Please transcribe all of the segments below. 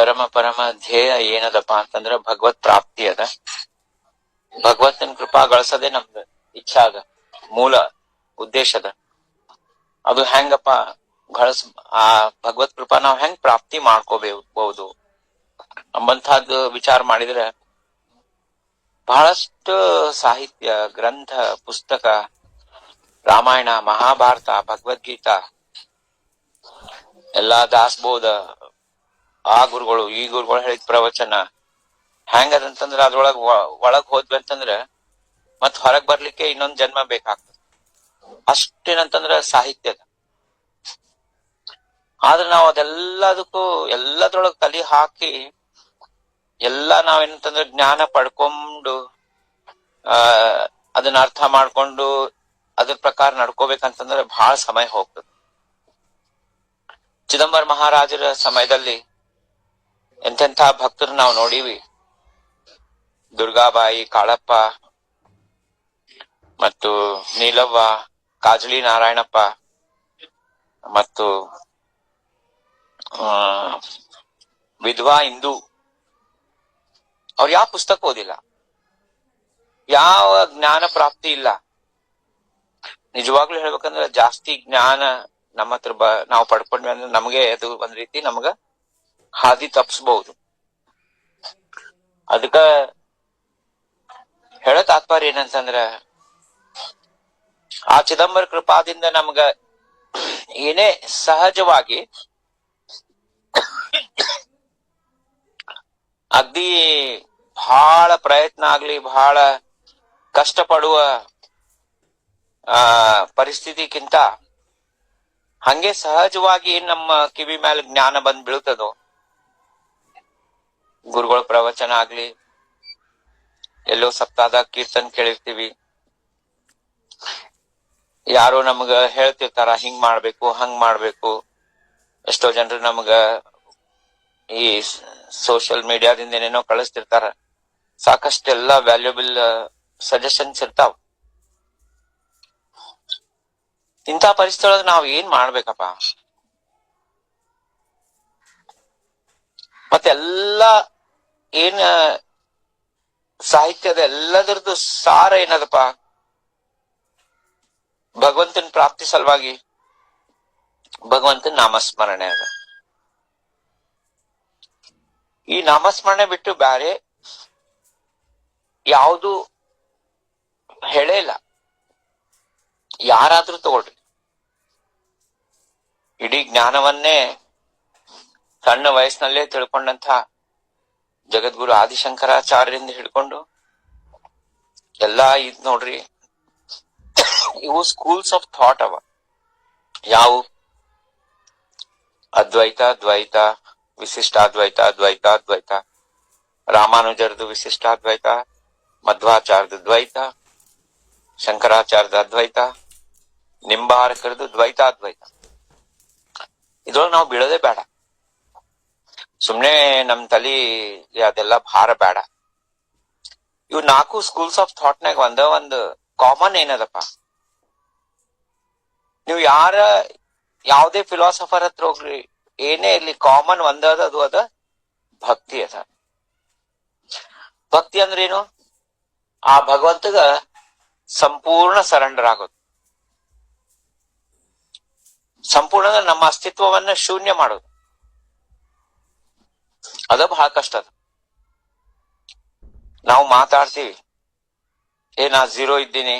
ಚರಮ ಪರಮ ಧ್ಯೇಯ ಏನದಪ್ಪ ಅಂತಂದ್ರ ಭಗವತ್ ಪ್ರಾಪ್ತಿ ಅದ. ಭಗವತ್ತನ ಕೃಪಾ ಗಳಿಸೋದೇ ನಮ್ದು ಇಚ್ಛಾ ಅದ, ಮೂಲ ಉದ್ದೇಶ ಅದ. ಅದು ಹೆಂಗಪ್ಪ ಆ ಭಗವತ್ ಕೃಪಾ ನಾವ್ ಹೆಂಗ್ ಪ್ರಾಪ್ತಿ ಮಾಡ್ಕೋಬಹುದು ಅಂಬಂತಹದ್ದು ವಿಚಾರ ಮಾಡಿದ್ರೆ ಬಹಳಷ್ಟು ಸಾಹಿತ್ಯ, ಗ್ರಂಥ, ಪುಸ್ತಕ, ರಾಮಾಯಣ, ಮಹಾಭಾರತ, ಭಗವದ್ಗೀತಾ, ಎಲ್ಲಾ ದಾಸಬೋಧ, ಆ ಗುರುಗಳು ಈ ಗುರುಗಳು ಹೇಳಿದ ಪ್ರವಚನ ಹೆಂಗದಂತಂದ್ರ ಒಳಗ್ ಹೋದ್ವಿ ಅಂತಂದ್ರ ಮತ್ ಹೊರಗ್ ಬರ್ಲಿಕ್ಕೆ ಇನ್ನೊಂದ್ ಜನ್ಮ ಬೇಕಾಗ್ತದೆ. ಅಷ್ಟೇನಂತಂದ್ರ ಸಾಹಿತ್ಯದ. ಆದ್ರೆ ನಾವ್ ಅದೆಲ್ಲದಕ್ಕೂ ಎಲ್ಲದ್ರೊಳಗ್ ತಲೆ ಹಾಕಿ ಎಲ್ಲಾ ನಾವೇನಂತಂದ್ರ ಜ್ಞಾನ ಪಡ್ಕೊಂಡು ಅದನ್ನ ಅರ್ಥ ಮಾಡ್ಕೊಂಡು ಅದ್ರ ಪ್ರಕಾರ ನಡ್ಕೋಬೇಕಂತಂದ್ರೆ ಬಹಳ ಸಮಯ ಹೋಗ್ತದೆ. ಚಿದಂಬರ ಮಹಾರಾಜರ ಸಮಯದಲ್ಲಿ ಎಂತೆಂಥ ಭಕ್ತರು ನಾವು ನೋಡೀವಿ. ದುರ್ಗಾಬಾಯಿ, ಕಾಳಪ್ಪ ಮತ್ತು ನೀಲವ್ವ, ಕಾಜಳಿ ನಾರಾಯಣಪ್ಪ ಮತ್ತು ವಿಧವಾ ಇಂದು. ಅವ್ರು ಯಾವ ಪುಸ್ತಕ ಓದಿಲ್ಲ, ಯಾವ ಜ್ಞಾನ ಪ್ರಾಪ್ತಿ ಇಲ್ಲ. ನಿಜವಾಗ್ಲೂ ಹೇಳ್ಬೇಕಂದ್ರೆ ಜಾಸ್ತಿ ಜ್ಞಾನ ನಮ್ಮ ಹತ್ರ ನಾವು ಪಡ್ಕೊಂಡ್ವಿ ಅಂದ್ರೆ ನಮಗೆ ಅದು ಒಂದ್ ರೀತಿ ನಮಗ ಹಾದಿ ತಪ್ಪಿಸಬಹುದು. ಅದಕ್ಕ ಹೇಳೋ ತಾತ್ಪರ್ಯ ಏನಂತಂದ್ರ ಆ ಚಿದಂಬರ ಕೃಪಾದಿಂದ ನಮ್ಗ ಏನೇ ಸಹಜವಾಗಿ ಅಗ್ದಿ ಬಹಳ ಪ್ರಯತ್ನ ಆಗ್ಲಿ, ಬಹಳ ಕಷ್ಟಪಡುವ ಪರಿಸ್ಥಿತಿಗಿಂತ ಹಂಗೆ ಸಹಜವಾಗಿ ನಮ್ಮ ಕಿವಿ ಮೇಲೆ ಜ್ಞಾನ ಬಂದ್ ಬೀಳ್ತದೋ, ಗುರುಗಳ ಪ್ರವಚನ ಆಗ್ಲಿ, ಎಲ್ಲೋ ಸಪ್ತಾಹದಾಗ ಕೀರ್ತನ್ ಕೇಳಿರ್ತೀವಿ, ಯಾರೋ ನಮ್ಗ ಹೇಳ್ತಿರ್ತಾರ ಹಿಂಗ್ ಮಾಡ್ಬೇಕು ಹಂಗ್ ಮಾಡ್ಬೇಕು. ಎಷ್ಟೋ ಜನರು ನಮ್ಗ ಈ ಸೋಷಿಯಲ್ ಮೀಡಿಯಾದಿಂದ ಏನೇನೋ ಕಳಿಸ್ತಿರ್ತಾರ. ಸಾಕಷ್ಟೆಲ್ಲಾ ವ್ಯಾಲ್ಯೂಬಲ್ ಸಜೆಷನ್ಸ್ ಇರ್ತಾವ. ಇಂಥ ಪರಿಸ್ಥಿತಿ ಒಳಗೆ ನಾವ್ ಏನ್ ಮಾಡ್ಬೇಕಪ್ಪ? ಮತ್ತೆಲ್ಲಾ ಏನ್ ಸಾಹಿತ್ಯದ ಎಲ್ಲದರದ್ದು ಸಾರ ಏನದಪ್ಪ? ಭಗವಂತನ ಪ್ರಾಪ್ತಿ ಸಲುವಾಗಿ ಭಗವಂತನ ನಾಮಸ್ಮರಣೆ ಅದ. ಈ ನಾಮಸ್ಮರಣೆ ಬಿಟ್ಟು ಬ್ಯಾರೆ ಯಾವುದು ಹೇಳೇ ಇಲ್ಲ. ಯಾರಾದ್ರೂ ತಗೊಳ್ರಿ, ಇಡೀ ಜ್ಞಾನವನ್ನೇ ಸಣ್ಣ ವಯಸ್ಸಿನಲ್ಲೇ ತಿಳ್ಕೊಂಡಂತ ಜಗದ್ಗುರು ಆದಿಶಂಕರಾಚಾರ್ಯರಿಂದ ಹಿಡ್ಕೊಂಡು ಎಲ್ಲಾ ಇದ್ ನೋಡ್ರಿ, ಇವು ಸ್ಕೂಲ್ಸ್ ಆಫ್ ಥಾಟ್ ಅವ. ಯಾವ ಅದ್ವೈತ, ದ್ವೈತ, ವಿಶಿಷ್ಟಾದ್ವೈತ, ದ್ವೈತಾದ್ವೈತ, ರಾಮಾನುಜರದು ವಿಶಿಷ್ಟಾದ್ವೈತ, ಮಧ್ವಾಚಾರ್ಯದ ದ್ವೈತ, ಶಂಕರಾಚಾರ್ಯದ ಅದ್ವೈತ, ನಿಂಬಾರಕರದು ದ್ವೈತಾದ್ವೈತ. ಇದ್ರೊಳಗೆ ನಾವು ಬೀಳೋದೇ ಬೇಡ. ಸುಮ್ನೆ ನಮ್ ತಲಿ ಅದೆಲ್ಲ ಭಾರ ಬೇಡ. ಇವ್ 4 ಸ್ಕೂಲ್ಸ್ ಆಫ್ ಥಾಟ್ನಾಗ ಒಂದು ಕಾಮನ್ ಏನದಪ್ಪ? ನೀವು ಯಾವುದೇ ಫಿಲಾಸಫರ್ ಹತ್ರ ಹೋಗ್ರಿ, ಏನೇ ಇಲ್ಲಿ ಕಾಮನ್ ಒಂದದ, ಅದು ಅದ ಭಕ್ತಿ ಅದ. ಭಕ್ತಿ ಅಂದ್ರೆ ಏನು? ಆ ಭಗವಂತಗ ಸಂಪೂರ್ಣ ಸರೆಂಡರ್ ಆಗೋದು. ಸಂಪೂರ್ಣ ನಮ್ಮ ಅಸ್ತಿತ್ವವನ್ನ ಶೂನ್ಯ ಮಾಡೋದು. ಅದ ಬಹಳ ಕಷ್ಟ ಅದ. ನಾವು ಮಾತಾಡ್ತೀವಿ, ನಾ ಝೀರೋ ಇದ್ದೀನಿ,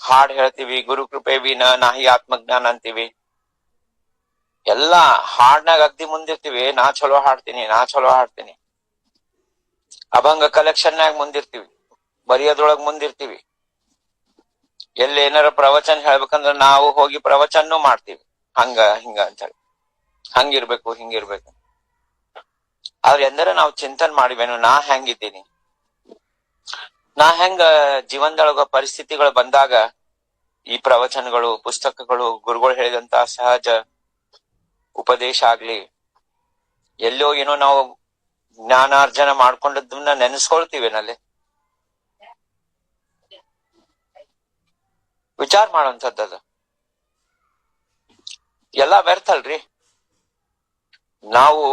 ಹಾಡ್ ಹೇಳ್ತೀವಿ, ಗುರು ಕೃಪೆ ವಿನ ನಾಹಿ ಆತ್ಮಜ್ಞಾನ ಅಂತೀವಿ, ಎಲ್ಲಾ ಹಾಡ್ನಾಗ ಅಗ್ದಿ ಮುಂದಿರ್ತೀವಿ. ನಾ ಚಲೋ ಹಾಡ್ತೀನಿ, ಅಭಂಗ ಕಲೆಕ್ಷನ್ನಾಗ ಮುಂದಿರ್ತೀವಿ, ಬರೆಯೋದ್ರೊಳಗ್ ಮುಂದಿರ್ತೀವಿ. ಎಲ್ಲಿ ಏನಾರ ಪ್ರವಚನ ಹೇಳ್ಬೇಕಂದ್ರ ನಾವು ಹೋಗಿ ಪ್ರವಚನೂ ಮಾಡ್ತೀವಿ, ಹಂಗ ಹಿಂಗ ಅಂತ ಹೇಳಿ, ಹಂಗಿರ್ಬೇಕು ಹಿಂಗಿರ್ಬೇಕು. ಆದ್ರೆ ಎಂದರೆ ನಾವು ಚಿಂತನೆ ಮಾಡಿವೇನು, ನಾ ಹೆಂಗಿದ್ದೀನಿ, ನಾ ಹೆಂಗ ಜೀವನದೊಳಗ ಪರಿಸ್ಥಿತಿಗಳು ಬಂದಾಗ ಈ ಪ್ರವಚನಗಳು, ಪುಸ್ತಕಗಳು, ಗುರುಗಳು ಹೇಳಿದಂತ ಸಹಜ ಉಪದೇಶ ಆಗ್ಲಿ, ಎಲ್ಲೋ ಏನೋ ನಾವು ಜ್ಞಾನಾರ್ಜನ ಮಾಡ್ಕೊಂಡದನ್ನ ನೆನೆಸ್ಕೊಳ್ತೀವೇನಲ್ಲಿ? ವಿಚಾರ ಮಾಡುವಂಥದ್ದದ. ಎಲ್ಲ ವ್ಯರ್ಥ ಅಲ್ರಿ. ನಾವು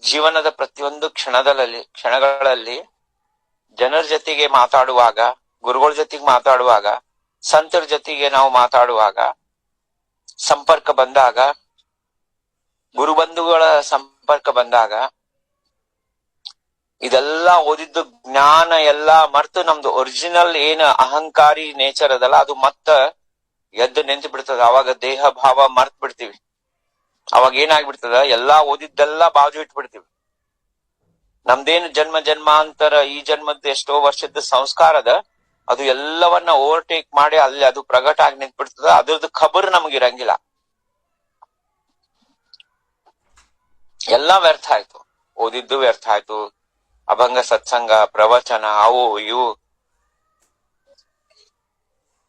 ಜೀವನದ ಪ್ರತಿಯೊಂದು ಕ್ಷಣಗಳಲ್ಲಿ ಜನರ ಜೊತೆಗೆ ಮಾತಾಡುವಾಗ, ಗುರುಗಳ ಜೊತೆಗೆ ಮಾತಾಡುವಾಗ, ಸಂತರ ಜೊತೆಗೆ ನಾವು ಮಾತಾಡುವಾಗ, ಸಂಪರ್ಕ ಬಂದಾಗ, ಗುರುಬಂಧುಗಳ ಸಂಪರ್ಕ ಬಂದಾಗ, ಇದೆಲ್ಲಾ ಓದಿದ್ದು ಜ್ಞಾನ ಎಲ್ಲಾ ಮರ್ತು ನಮ್ದು ಒರಿಜಿನಲ್ ಏನ್ ಅಹಂಕಾರಿ ನೇಚರ್ ಅದಲ್ಲ ಅದು ಮತ್ತ ಎದ್ದು ನಿಂತು ಬಿಡ್ತದ. ಅವಾಗ ದೇಹ ಭಾವ ಮರ್ತ್ ಬಿಡ್ತೀವಿ. ಅವಾಗ ಏನಾಗ್ಬಿಡ್ತದ, ಎಲ್ಲಾ ಓದಿದ್ದೆಲ್ಲಾ ಬಾಜು ಇಟ್ಬಿಡ್ತೀವಿ. ನಮ್ದೇನು ಜನ್ಮಾಂತರ ಈ ಜನ್ಮದ ಎಷ್ಟೋ ವರ್ಷದ ಸಂಸ್ಕಾರ ಅದ, ಅದು ಎಲ್ಲವನ್ನ ಓವರ್ಟೇಕ್ ಮಾಡಿ ಅಲ್ಲಿ ಅದು ಪ್ರಗಟ ಆಗಿ ನಿಂತ್ಬಿಡ್ತದ. ಅದ್ರದ್ದು ಖಬರ್ ನಮಗಿರಂಗಿಲ್ಲ. ಎಲ್ಲಾ ವ್ಯರ್ಥ ಆಯ್ತು. ಓದಿದ್ದು ವ್ಯರ್ಥ ಆಯ್ತು. ಅಭಂಗ ಸತ್ಸಂಗ, ಪ್ರವಚನ, ಅವು ಇವು.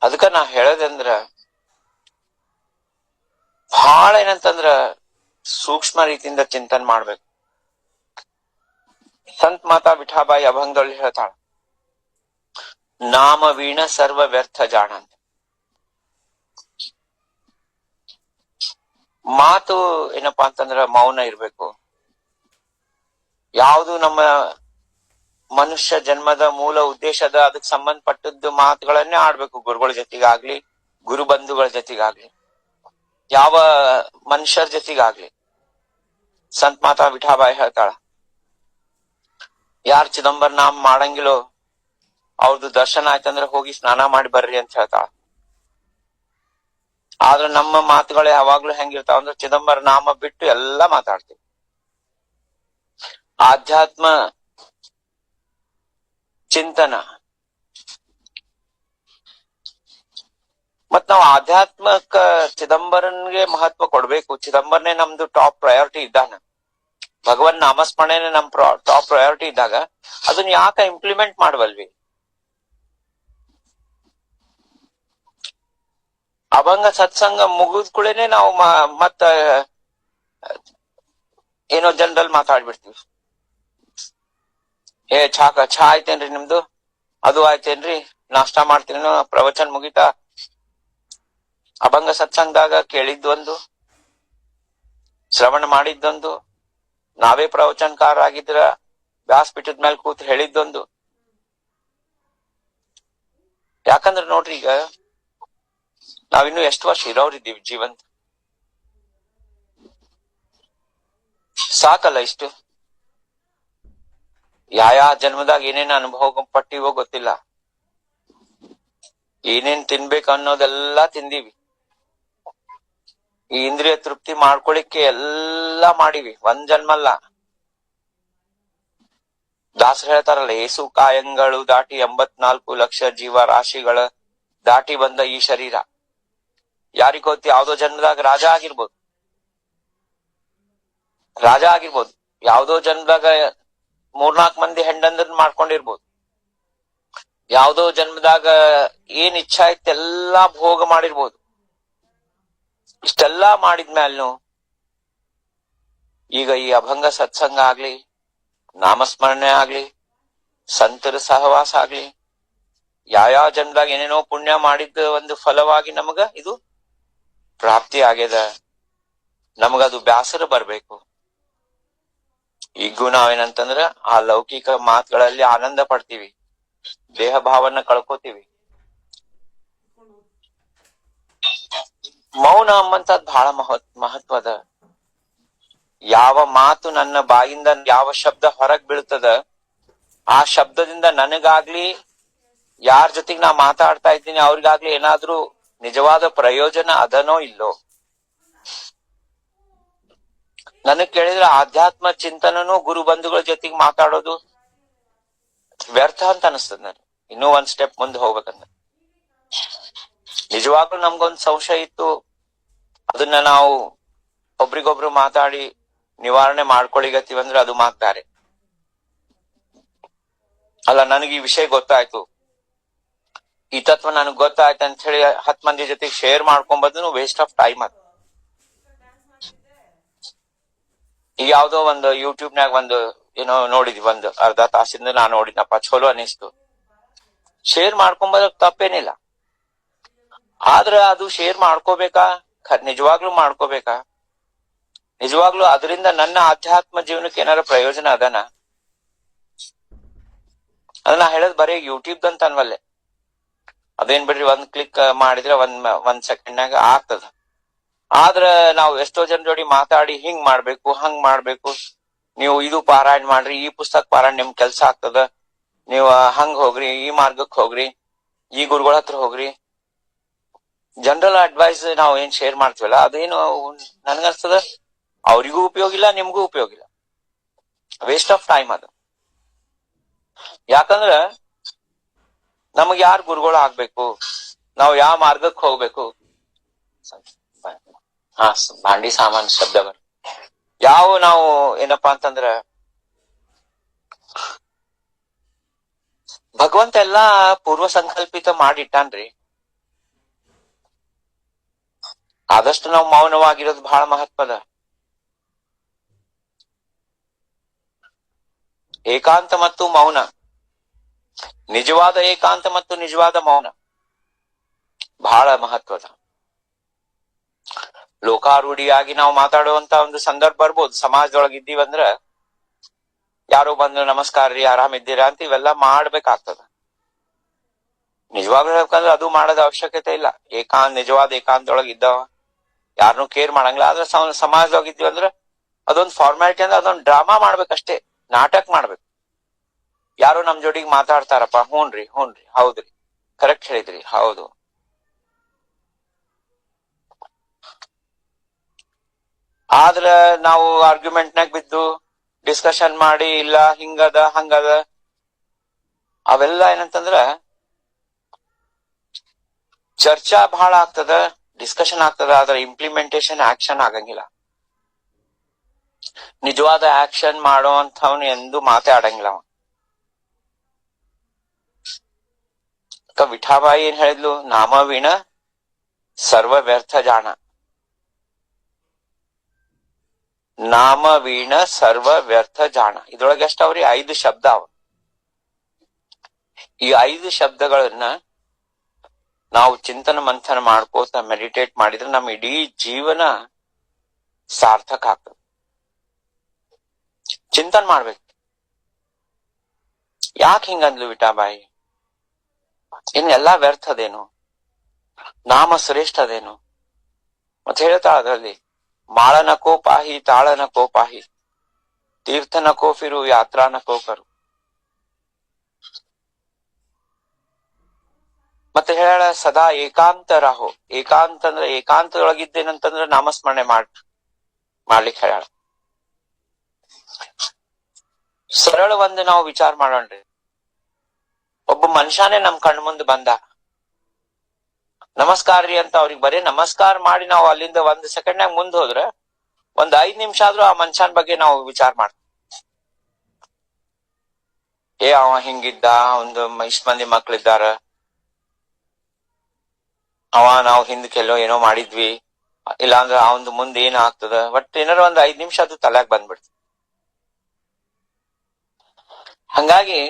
ಅದಕ್ಕ ನಾ ಹೇಳದಂದ್ರ ಬಹಳ ಏನಂತಂದ್ರ ಸೂಕ್ಷ್ಮ ರೀತಿಯಿಂದ ಚಿಂತನೆ ಮಾಡ್ಬೇಕು. ಸಂತ್ ಮಾತಾ ವಿಠಾಬಾಯಿ ಅಭಂಗದಲ್ಲಿ ಹೇಳ್ತಾಳ, ನಾಮ ವೀಣ ಸರ್ವ ವ್ಯರ್ಥ ಜಾಣ ಅಂತ. ಮಾತು ಏನಪ್ಪಾ ಅಂತಂದ್ರ ಮೌನ ಇರ್ಬೇಕು. ಯಾವುದು ನಮ್ಮ ಮನುಷ್ಯ ಜನ್ಮದ ಮೂಲ ಉದ್ದೇಶದ ಅದಕ್ಕೆ ಸಂಬಂಧಪಟ್ಟದ್ದು ಮಾತುಗಳನ್ನೇ ಆಡ್ಬೇಕು. ಗುರುಗಳ ಜೊತೆಗಾಗ್ಲಿ, ಗುರು ಬಂಧುಗಳ ಜೊತೆಗಾಗ್ಲಿ, ಯಾವ ಮನುಷ್ಯರ ಜೊತೆಗಾಗ್ಲಿ. ಸಂತ್ ಮಾತಾ ವಿಠಾಬಾಯಿ ಹೇಳ್ತಾಳ, ಯಾರ್ ಚಿದಂಬರ ನಾಮ ಮಾಡಂಗಿಲ್ಲೋ ಅವ್ರದ್ದು ದರ್ಶನ ಆಯ್ತಂದ್ರೆ ಹೋಗಿ ಸ್ನಾನ ಮಾಡಿ ಬರ್ರಿ ಅಂತ ಹೇಳ್ತಾಳ. ಆದ್ರೆ ನಮ್ಮ ಮಾತುಗಳು ಯಾವಾಗ್ಲೂ ಹೆಂಗಿರ್ತಾವ ಅಂದ್ರೆ ಚಿದಂಬರ ನಾಮ ಬಿಟ್ಟು ಎಲ್ಲಾ ಮಾತಾಡ್ತೀವಿ. ಆಧ್ಯಾತ್ಮ ಚಿಂತನ ಮತ್ ನಾವು ಆಧ್ಯಾತ್ಮಕ ಚಿದಂಬರನ್ಗೆ ಮಹತ್ವ ಕೊಡ್ಬೇಕು. ಚಿದಂಬರನೇ ನಮ್ದು ಟಾಪ್ ಪ್ರಯಾರಿಟಿ ಇದ್ದಾನ. ಭಗವನ್ ನಾಮಸ್ಮರಣೆನೆ ನಮ್ ಟಾಪ್ ಪ್ರಯಾರಿಟಿ ಇದ್ದಾಗ ಅದನ್ನ ಯಾಕ ಇಂಪ್ಲಿಮೆಂಟ್ ಮಾಡವಲ್ವಿ? ಅಭಂಗ ಸತ್ಸಂಗ ಮುಗಿದ್ ಕೂಡೇನೆ ನಾವು ಮತ್ತ ಏನೋ ಜನರಲ್ ಮಾತಾಡ್ಬಿಡ್ತೀವಿ. ಚಾ ಆಯ್ತೇನ್ರಿ ನಿಮ್ದು? ಅದು ಆಯ್ತೇನ್ರಿ? ನಾಷ್ಟಾ ಮಾಡ್ತೀರೇನೋ? ಪ್ರವಚನ ಮುಗಿತಾ? ಅಭಂಗ ಸತ್ಸಂಗದಾಗ ಕೇಳಿದ್ದೊಂದು, ಶ್ರವಣ ಮಾಡಿದ್ದೊಂದು, ನಾವೇ ಪ್ರವಚನಕಾರ ಆಗಿದ್ರ ವ್ಯಾಸಪೀಠದ ಮೇಲೆ ಕೂತ್ ಹೇಳಿದ್ದೊಂದು. ಯಾಕಂದ್ರೆ ನೋಡ್ರಿ, ಈಗ ನಾವಿನ್ನು ಎಷ್ಟು ವರ್ಷ ಇರೋರಿದ್ದೀವಿ ಜೀವಂತ? ಸಾಕಲ್ಲ ಇಷ್ಟು? ಯಾ ಜನ್ಮದಾಗ ಏನೇನ್ ಅನುಭವ ಪಟ್ಟಿವೋ ಗೊತ್ತಿಲ್ಲ. ಏನೇನ್ ತಿನ್ಬೇಕು ಅನ್ನೋದೆಲ್ಲಾ ತಿಂದೀವಿ. ಈ ಇಂದ್ರಿಯ ತೃಪ್ತಿ ಮಾಡ್ಕೊಳಿಕ್ಕೆ ಎಲ್ಲಾ ಮಾಡಿವಿ. ಒಂದ್ ಜನ್ಮ ಅಲ್ಲ. ದಾಸರು ಹೇಳ್ತಾರಲ್ಲ, ಏಸು ಕಾಯಂಗಳು ದಾಟಿ 84 ಲಕ್ಷ ಜೀವ ರಾಶಿಗಳ ದಾಟಿ ಬಂದ ಈ ಶರೀರ. ಯಾರಿಗ್ ಗೊತ್ತು, ಯಾವ್ದೋ ಜನ್ಮದಾಗ ರಾಜ ಆಗಿರ್ಬೋದು, ಯಾವ್ದೋ ಜನ್ಮದಾಗ 3-4 ಮಂದಿ ಹೆಂಡಂದ್ರನ್ ಮಾಡ್ಕೊಂಡಿರ್ಬೋದು, ಯಾವ್ದೋ ಜನ್ಮದಾಗ ಏನ್ ಇಚ್ಛಾ ಇತ್ತು ಎಲ್ಲಾ ಭೋಗ ಮಾಡಿರ್ಬೋದು. ಇಷ್ಟೆಲ್ಲಾ ಮಾಡಿದ್ಮ್ಯಾಲ್ನು ಈಗ ಈ ಅಭಂಗ ಸತ್ಸಂಗ ಆಗ್ಲಿ, ನಾಮಸ್ಮರಣೆ ಆಗ್ಲಿ, ಸಂತರ ಸಹವಾಸ ಆಗ್ಲಿ, ಯಾವ ಜನ್ಮದಾಗ ಏನೇನೋ ಪುಣ್ಯ ಮಾಡಿದ್ದ ಒಂದು ಫಲವಾಗಿ ನಮಗ ಇದು ಪ್ರಾಪ್ತಿ ಆಗ್ಯದ. ನಮಗದು ಬ್ಯಾಸರ ಬರ್ಬೇಕು. ಈಗೂ ನಾವೇನಂತಂದ್ರ ಆ ಲೌಕಿಕ ಮಾತುಗಳಲ್ಲಿ ಆನಂದ ಪಡ್ತೀವಿ, ದೇಹ ಭಾವನ ಕಳ್ಕೋತೀವಿ. ಮೌನ ಅಂಬಂತದ್ ಬಹಳ ಮಹತ್ವದ. ಯಾವ ಮಾತು ನನ್ನ ಬಾಯಿಂದ ಯಾವ ಶಬ್ದ ಹೊರಗ್ ಬೀಳ್ತದ, ಆ ಶಬ್ದದಿಂದ ನನಗಾಗ್ಲಿ, ಯಾರ ಜೊತೆಗೆ ನಾ ಮಾತಾಡ್ತಾ ಇದ್ದೀನಿ ಅವ್ರಿಗಾಗ್ಲಿ ಏನಾದ್ರೂ ನಿಜವಾದ ಪ್ರಯೋಜನ ಅದನೋ ಇಲ್ಲೋ. ನನಗ್ ಕೇಳಿದ್ರೆ ಆಧ್ಯಾತ್ಮ ಚಿಂತನನು ಗುರು ಬಂಧುಗಳ ಜೊತೆಗೆ ಮಾತಾಡೋದು ವ್ಯರ್ಥ ಅಂತ ಅನಿಸ್ತದ. ನನಗೆ ಇನ್ನೂ ಒಂದ್ ಸ್ಟೆಪ್ ಮುಂದೆ ಹೋಗ್ಬೇಕಂದ್ರೆ, ನಿಜವಾಗ್ಲೂ ನಮ್ಗೊಂದ್ ಸಂಶಯ ಇತ್ತು, ಅದನ್ನ ನಾವು ಒಬ್ರಿಗೊಬ್ರು ಮಾತಾಡಿ ನಿವಾರಣೆ ಮಾಡ್ಕೊಳಿಗತ್ತೀವಂದ್ರೆ ಅದು ಮಾತಾರೆ ಅಲ್ಲ. ನನಗೆ ಈ ವಿಷಯ ಗೊತ್ತಾಯ್ತು, ಈ ತತ್ವ ನನಗ್ ಗೊತ್ತಾಯ್ತು ಅಂತ ಹೇಳಿ 10 ಮಂದಿ ಜೊತೆಗೆ ಶೇರ್ ಮಾಡ್ಕೊಂಬಂದು ವೇಸ್ಟ್ ಆಫ್ ಟೈಮ್. ಅದು ಈಗ ಯಾವ್ದೋ ಒಂದು ಯೂಟ್ಯೂಬ್ನಾಗ ಒಂದು ಏನೋ ನೋಡಿದ್ವಿ, ಒಂದು ಅರ್ಧ ತಾಸಿಂದ ನಾ ನೋಡಿದ್ನಪ್ಪ, ಚಲೋ ಅನಿಸ್ತು. ಶೇರ್ ಮಾಡ್ಕೊಂಬದಕ್ ತಪ್ಪೇನಿಲ್ಲ. ಆದ್ರ ಅದು ಶೇರ್ ಮಾಡ್ಕೋಬೇಕಾ? ನಿಜವಾಗ್ಲೂ ಮಾಡ್ಕೋಬೇಕಾ? ನಿಜವಾಗ್ಲೂ ಅದರಿಂದ ನನ್ನ ಆಧ್ಯಾತ್ಮ ಜೀವನಕ್ಕೆ ಏನಾರ ಪ್ರಯೋಜನ ಅದನ? ಅದನ್ನ ಹೇಳದ್ ಬರೀ ಯೂಟ್ಯೂಬ್ ಅಂತ ಅನ್ವಲ್ಲೆ. ಅದೇನ್ ಬಿಡ್ರಿ, ಒಂದ್ ಕ್ಲಿಕ್ ಮಾಡಿದ್ರೆ ಒಂದ್ ಸೆಕೆಂಡ್ನಾಗ ಆಗ್ತದ. ಆದ್ರ ನಾವು ಎಷ್ಟೋ ಜನ ಜೋಡಿ ಮಾತಾಡಿ ಹಿಂಗ್ ಮಾಡ್ಬೇಕು, ಹಂಗ್ ಮಾಡ್ಬೇಕು, ನೀವು ಇದು ಪಾರಾಯಣ ಮಾಡ್ರಿ, ಈ ಪುಸ್ತಕ ಪಾರಾಯಣ ನಿಮ್ ಕೆಲ್ಸ ಆಗ್ತದ, ನೀವು ಹಂಗ್ ಹೋಗ್ರಿ, ಈ ಮಾರ್ಗಕ್ ಹೋಗ್ರಿ, ಈ ಗುರುಗಳ ಹತ್ರ ಹೋಗ್ರಿ, ಜನರಲ್ ಅಡ್ವೈಸ್ ನಾವು ಏನ್ ಶೇರ್ ಮಾಡ್ತೀವಲ್ಲ ಅದೇನು ನನ್ಗನ್ಸ್ತದ ಅವ್ರಿಗೂ ಉಪಯೋಗ ಇಲ್ಲ, ನಿಮ್ಗೂ ಉಪಯೋಗ ಇಲ್ಲ, ವೇಸ್ಟ್ ಆಫ್ ಟೈಮ್ ಅದು. ಯಾಕಂದ್ರ ನಮಗ್ ಯಾರ್ ಗುರುಗಳು ಆಗ್ಬೇಕು, ನಾವು ಯಾವ ಮಾರ್ಗಕ್ಕೆ ಹೋಗ್ಬೇಕು, ಭಾಂಡಿ ಸಾಮಾನ್ ಶಬ್ದಗಳು ಯಾವ ನಾವು ಏನಪ್ಪಾ ಅಂತಂದ್ರ ಭಗವಂತ ಎಲ್ಲಾ ಪೂರ್ವ ಸಂಕಲ್ಪಿತ ಮಾಡಿಟ್ಟಾನ್ರಿ. ಆದಷ್ಟು ನಾವು ಮೌನವಾಗಿರೋದು ಬಹಳ ಮಹತ್ವದ. ಏಕಾಂತ ಮತ್ತು ಮೌನ, ನಿಜವಾದ ಏಕಾಂತ ಮತ್ತು ನಿಜವಾದ ಮೌನ ಬಹಳ ಮಹತ್ವದ. ಲೋಕಾರೂಢಿಯಾಗಿ ನಾವು ಮಾತಾಡುವಂತ ಒಂದು ಸಂದರ್ಭ ಬರ್ಬೋದು. ಸಮಾಜದೊಳಗ ಇದ್ದೀವಂದ್ರ ಯಾರೋ ಬಂದು ನಮಸ್ಕಾರ ರೀ, ಆರಾಮಿದ್ದೀರಾ ಅಂತ ಇವೆಲ್ಲ ಮಾಡ್ಬೇಕಾಗ್ತದ. ನಿಜವಾಗ್ಲೂ ಹೇಳ್ಬೇಕಂದ್ರೆ ಅದು ಮಾಡೋದ ಅವಶ್ಯಕತೆ ಇಲ್ಲ. ನಿಜವಾದ ಏಕಾಂತದೊಳಗ ಇದ್ದಾವ ಯಾರನ್ನೂ ಕೇರ್ ಮಾಡಂಗಿಲ್ಲ. ಆದ್ರೆ ಸಮಾಜದೊಳಗ ಇದ್ದೀವಿ ಅಂದ್ರ ಅದೊಂದು ಫಾರ್ಮ್ಯಾಲಿಟಿ, ಅಂದ್ರೆ ಅದೊಂದು ಡ್ರಾಮಾ ಮಾಡ್ಬೇಕಷ್ಟೇ, ನಾಟಕ ಮಾಡ್ಬೇಕು. ಯಾರು ನಮ್ ಜೋಡಿಗೆ ಮಾತಾಡ್ತಾರಪ್ಪ, ಹೂನ್ರಿ ಹೌದ್ರಿ, ಕರೆಕ್ಟ್ ಹೇಳಿದ್ರಿ, ಹೌದು. ಆದ್ರ ನಾವು ಆರ್ಗ್ಯುಮೆಂಟ್ನಾಗ ಬಿದ್ದು ಡಿಸ್ಕಷನ್ ಮಾಡಿ, ಇಲ್ಲ ಹಿಂಗದ ಹಂಗದ, ಅವೆಲ್ಲ ಏನಂತಂದ್ರ ಚರ್ಚಾ ಬಹಳ ಆಗ್ತದ, ಡಿಸ್ಕಷನ್ ಆಗ್ತದ, ಆದ್ರೆ ಇಂಪ್ಲಿಮೆಂಟೇಶನ್ ಆಕ್ಷನ್ ಆಗಂಗಿಲ್ಲ. ನಿಜವಾದ ಆಕ್ಷನ್ ಮಾಡುವಂಥವ್ನು ಎಂದು ಮಾತಾಡಂಗಿಲ್ಲ. ವಿಠಾಬಾಯಿ ಏನ್ ಹೇಳಿದ್ಲು, ನಾಮವೀಣ ಸರ್ವ ವ್ಯರ್ಥ ಜಾಣ, ನಾಮವೀಣ ಸರ್ವ ವ್ಯರ್ಥ ಜಾಣ. ಇದ್ರೊಳಗೆ ಎಷ್ಟವ್ರಿ? 5 ಶಬ್ದ ಅವ. ಈ 5 ಶಬ್ದಗಳನ್ನ ನಾವು ಚಿಂತನ ಮಂಥನ ಮಾಡ್ಕೋತ ಮೆಡಿಟೇಟ್ ಮಾಡಿದ್ರೆ ನಮ್ಮ ಇಡೀ ಜೀವನ ಸಾರ್ಥಕ ಆಗ್ತದೆ. ಚಿಂತನ್ ಮಾಡ್ಬೇಕು. ಯಾಕೆ ಹಿಂಗಂದ್ಲು ವಿಠಾಬಾಯಿ? ಇನ್ ಎಲ್ಲಾ ವ್ಯರ್ಥ ಅದೇನು, ನಾಮ ಶ್ರೇಷ್ಠ ಅದೇನು? ಮತ್ತೆ ಹೇಳ್ತಾಳ ಅದರಲ್ಲಿ, ಮಾಳನ ಕೋಪಾಹಿ ತಾಳನ ಕೋಪಾಹಿ, ತೀರ್ಥನ ಕೋಫಿರು ಯಾತ್ರಾನ ಕೋಕರು. ಮತ್ತೆ ಹೇಳ ಸದಾ ಏಕಾಂತ ರಾಹೋ. ಏಕಾಂತ ಅಂದ್ರೆ ಏಕಾಂತದೊಳಗಿದ್ದೇನಂತಂದ್ರ ನಾಮಸ್ಮರಣೆ ಮಾಡ್ಲಿಕ್ಕೆ ಹೇಳ. ಸರಳ ಒಂದು ನಾವು ವಿಚಾರ ಮಾಡೋಣ್ರಿ. ಒಬ್ಬ ಮನುಷ್ಯನೇ ನಮ್ ಕಣ್ ಮುಂದೆ ಬಂದ, ನಮಸ್ಕಾರ ರೀ ಅಂತ ಅವ್ರಿಗೆ ಬರೀ ನಮಸ್ಕಾರ ಮಾಡಿ ನಾವು ಅಲ್ಲಿಂದ 1 ಸೆಕೆಂಡ್ನಾಗ ಮುಂದ್ ಹೋದ್ರ 5 ನಿಮಿಷ ಆದ್ರೂ ಆ ಮನುಷ್ಯನ ಬಗ್ಗೆ ನಾವು ವಿಚಾರ ಮಾಡ್ತೀವಿ. ಅವ ಹಿಂಗಿದ್ದ, ಇಷ್ಟ್ ಮಂದಿ ಮಕ್ಳಿದ್ದಾರ, ನಾವು ಹಿಂದಕ್ಕೆಲ್ಲೋ ಏನೋ ಮಾಡಿದ್ವಿ, ಇಲ್ಲಾಂದ್ರ ಅವಂದು ಮುಂದೆ ಏನ್ ಆಗ್ತದ, ಬಟ್ ಏನಾರ 5 ನಿಮಿಷ ಅದು ತಲೆಯಾಗ ಬಂದ್ಬಿಡ್ತು. ಹಂಗಾಗಿ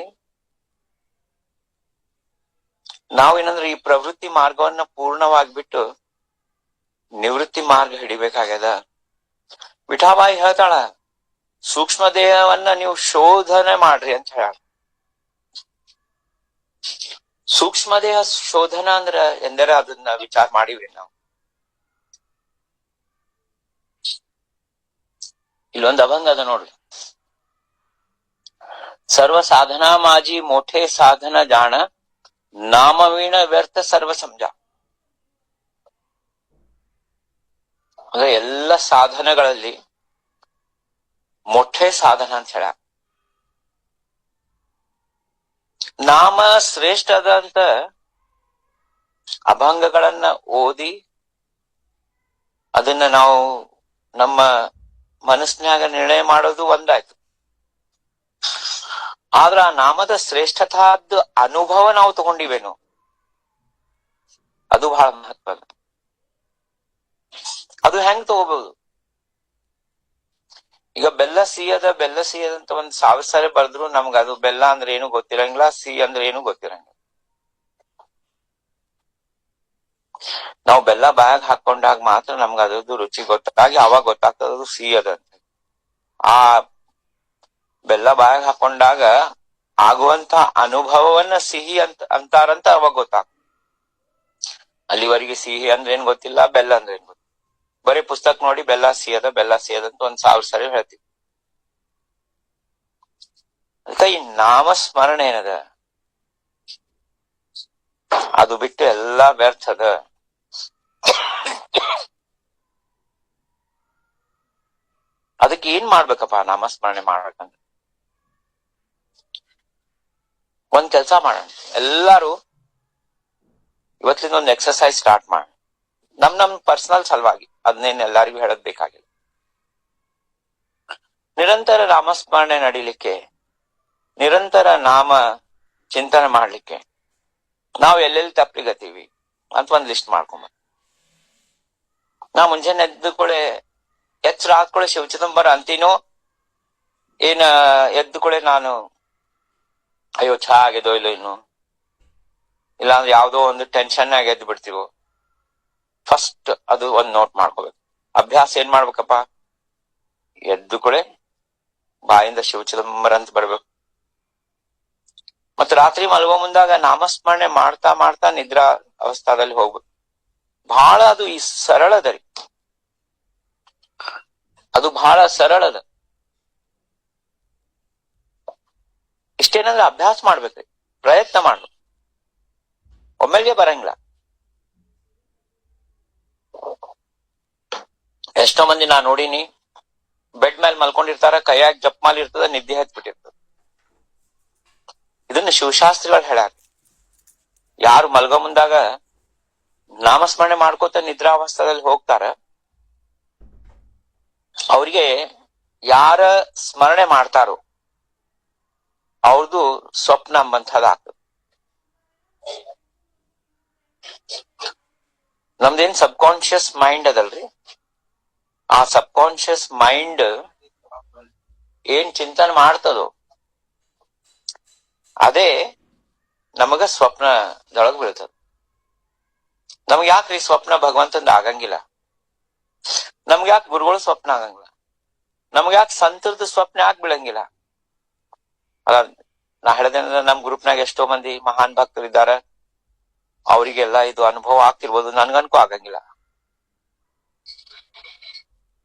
ನಾವೇನಂದ್ರೆ ಈ ಪ್ರವೃತ್ತಿ ಮಾರ್ಗವನ್ನ ಪೂರ್ಣವಾಗ್ಬಿಟ್ಟು ನಿವೃತ್ತಿ ಮಾರ್ಗ ಹಿಡಿಬೇಕಾಗ್ಯದ. ವಿಠಾಬಾಯಿ ಹೇಳ್ತಾಳ, ಸೂಕ್ಷ್ಮ ದೇಹವನ್ನ ನೀವು ಶೋಧನೆ ಮಾಡ್ರಿ ಅಂತ ಹೇಳ. ಸೂಕ್ಷ್ಮ ದೇಹ ಶೋಧನ ಅಂದ್ರ ಎಂದರೆ ಅದನ್ನ ವಿಚಾರ ಮಾಡಿವಿ ನಾವು. ಇಲ್ಲೊಂದು ಅಭಂಗ ಅದ ನೋಡ್ರಿ, ಸರ್ವ ಸಾಧನಾ ಮಾಜಿ ಮೋಠೆ ಸಾಧನ ಜಾಣ, ನಾಮವೀಣ ವ್ಯರ್ಥ ಸರ್ವ ಸಂಜ. ಅಂದ್ರೆ ಎಲ್ಲ ಸಾಧನಗಳಲ್ಲಿ ಮೊಟ್ಟೆ ಸಾಧನ ಅಂತ ಹೇಳ. ನಾಮ ಶ್ರೇಷ್ಠ ಅದಂತ ಅಭಂಗಗಳನ್ನ ಓದಿ ಅದನ್ನ ನಾವು ನಮ್ಮ ಮನಸ್ಸಿನಾಗ ನಿರ್ಣಯ ಮಾಡೋದು ಒಂದಾಯ್ತು. ಆದ್ರ ಆ ನಾಮದ ಶ್ರೇಷ್ಠತಾದ ಅನುಭವ ನಾವು ತಗೊಂಡಿವೇನು, ಅದು ಬಹಳ ಮಹತ್ವ. ಅದು ಹೆಂಗ್ ತಗೋಬಹುದು? ಈಗ ಬೆಲ್ಲ ಸಿಹಿಯದ ಅಂತ 1000 ಸಾರಿ ಬರ್ದ್ರು ನಮ್ಗ ಅದು ಬೆಲ್ಲ ಅಂದ್ರೆ ಏನು ಗೊತ್ತಿರಂಗಿಲ್ಲ, ಸಿಹಿ ಅಂದ್ರೆ ಏನು ಗೊತ್ತಿರಂಗಿಲ್ಲ. ನಾವು ಬೆಲ್ಲ ಬಾಯಾಗ ಹಾಕೊಂಡಾಗ ಮಾತ್ರ ನಮ್ಗ ಅದ್ರದ್ದು ರುಚಿ ಗೊತ್ತಾಗಿ ಅವಾಗ ಗೊತ್ತಾಗ್ತದ ಸಿಹಿ ಅದ. ಆ ಬೆಲ್ಲ ಬಾಯಾಗ ಹಾಕೊಂಡಾಗ ಆಗುವಂತ ಅನುಭವವನ್ನ ಸಿಹಿ ಅಂತಾರಂತ ಅವಾಗ ಗೊತ್ತಾಗ್ತದೆ. ಅಲ್ಲಿವರೆಗೆ ಸಿಹಿ ಅಂದ್ರೆ ಏನ್ ಗೊತ್ತಿಲ್ಲ, ಬೆಲ್ಲ ಅಂದ್ರೆ ಏನ್ ಗೊತ್ತಿಲ್ಲ. ಬರೀ ಪುಸ್ತಕ ನೋಡಿ ಬೆಲ್ಲ ಸಿಹಿಯದ ಅಂತ 1000 ಸರಿ ಹೇಳ್ತೀವಿ. ಅದಕ್ಕ ಈ ನಾಮಸ್ಮರಣೆ ಏನದ ಅದು ಬಿಟ್ಟು ಎಲ್ಲಾ ವ್ಯರ್ಥದ. ಅದಕ್ಕೆ ಏನ್ ಮಾಡ್ಬೇಕಪ್ಪ ನಾಮಸ್ಮರಣೆ ಮಾಡ್ಬೇಕಂದ್ರೆ, ಒಂದ್ ಕೆಲ್ಸ ಮಾಡೋಣ, ಎಲ್ಲಾರು ಇವತ್ತಿನ ಒಂದು ಎಕ್ಸರ್ಸೈಸ್ ಸ್ಟಾರ್ಟ್ ಮಾಡೋಣ. ನಮ್ ಪರ್ಸನಲ್ ಸಲುವಾಗಿ, ಅದನ್ನೇನ್ ಎಲ್ಲಾರಿಗೂ ಹೇಳದ್ ಬೇಕಾಗಿಲ್ಲ. ನಿರಂತರ ನಾಮಸ್ಮರಣೆ ನಡೀಲಿಕ್ಕೆ, ನಿರಂತರ ನಾಮ ಚಿಂತನೆ ಮಾಡ್ಲಿಕ್ಕೆ ನಾವು ಎಲ್ಲೆಲ್ಲಿ ತಪ್ಪಿಗತ್ತೀವಿ ಅಂತ ಒಂದ್ ಲಿಸ್ಟ್ ಮಾಡ್ಕೊಂಬ. ನಾ ಮುಂಜಾನೆ ಎಚ್ಚರ ಆದ್ಕೊಳ್ಳೆ ಶಿವಚಿದಂಬರ ಅಂತೀನೋ ಏನ ಎದ್ದುಕೊಳ್ಳೆ ನಾನು ಅಯ್ಯೋ ಚಹಾ ಆಗಿದೋ ಇಲ್ಲೋ ಇನ್ನು, ಇಲ್ಲಾಂದ್ರೆ ಯಾವ್ದೋ ಒಂದು ಟೆನ್ಷನ್ ಆಗಿ ಎದ್ದು ಬಿಡ್ತೀವೋ, ಫಸ್ಟ್ ಅದು ಒಂದ್ ನೋಟ್ ಮಾಡ್ಕೋಬೇಕು. ಅಭ್ಯಾಸ ಏನ್ ಮಾಡ್ಬೇಕಪ್ಪ, ಎದ್ದುಕೊಳ್ಳೆ ಬಾಯಿಂದ ಶಿವಚಿದಂಬರ ಅಂತ ಬರ್ಬೇಕು. ಮತ್ ರಾತ್ರಿ ಮಲಗೋ ಮುಂದಾಗ ನಾಮಸ್ಮರಣೆ ಮಾಡ್ತಾ ಮಾಡ್ತಾ ನಿದ್ರಾ ಅವಸ್ಥಾದಲ್ಲಿ ಹೋಗ್ಬೇಕು. ಬಹಳ ಅದು ಈ ಸರಳದರಿ, ಅದು ಬಹಳ ಸರಳದ. ಇಷ್ಟೇನಂದ್ರೆ ಅಭ್ಯಾಸ ಮಾಡ್ಬೇಕ್ರಿ, ಪ್ರಯತ್ನ ಮಾಡ್ಬೇಕು, ಒಮ್ಮೆಲ್ಗೆ ಬರಂಗಿಲ್ಲ. ಎಷ್ಟೋ ಮಂದಿ ನಾ ನೋಡಿನಿ, ಬೆಡ್ ಮೇಲೆ ಮಲ್ಕೊಂಡಿರ್ತಾರ, ಕೈಯಾಗ ಜಪ್ಮಾಲ್ ಇರ್ತದ, ನಿದ್ದೆ ಹತ್ಬಿಟ್ಟಿರ್ತದ. ಇದನ್ನ ಶಿವಶಾಸ್ತ್ರಿಗಳು ಹೇಳ್ಯಾರ, ಯಾರು ಮಲ್ಗೋ ಮುಂದಾಗ ನಾಮಸ್ಮರಣೆ ಮಾಡ್ಕೋತ ನಿದ್ರಾವಸ್ಥಾದಲ್ಲಿ ಹೋಗ್ತಾರ, ಅವ್ರಿಗೆ ಯಾರ ಸ್ಮರಣೆ ಮಾಡ್ತಾರೋ ಅವ್ರದ್ದು ಸ್ವಪ್ನ ಅಂಬಂಥದ್ದು ಆಗ್ತದೆ. ನಮ್ದೇನ್ ಸಬ್ ಕಾನ್ಶಿಯಸ್ ಮೈಂಡ್ ಅದಲ್ರಿ, ಆ ಸಬ್ ಕಾನ್ಶಿಯಸ್ ಮೈಂಡ್ ಏನ್ ಚಿಂತನೆ ಮಾಡ್ತದೋ ಅದೇ ನಮಗ ಸ್ವಪ್ನದೊಳಗ್ ಬೀಳ್ತದ. ನಮ್ಗೆ ಯಾಕ್ರಿ ಸ್ವಪ್ನ ಭಗವಂತಂದ ಆಗಂಗಿಲ್ಲ? ನಮ್ಗೆ ಯಾಕೆ ಗುರುಗಳ ಸ್ವಪ್ನ ಆಗಂಗಿಲ್ಲ? ನಮ್ಗೆ ಯಾಕೆ ಸಂತರದ ಸ್ವಪ್ನ ಯಾಕೆ ಬೀಳಂಗಿಲ್ಲ? ಅಲ್ಲ, ನಾ ಹೇಳ್ದೇನಂದ್ರ ನಮ್ ಗ್ರೂಪ್ನಾಗ ಎಷ್ಟೋ ಮಂದಿ ಮಹಾನ್ ಭಕ್ತರು ಇದ್ದಾರ, ಅವರಿಗೆಲ್ಲ ಇದು ಅನುಭವ ಆಗ್ತಿರ್ಬೋದು, ನನ್ಗನ್ಕೂ ಆಗಂಗಿಲ್ಲ.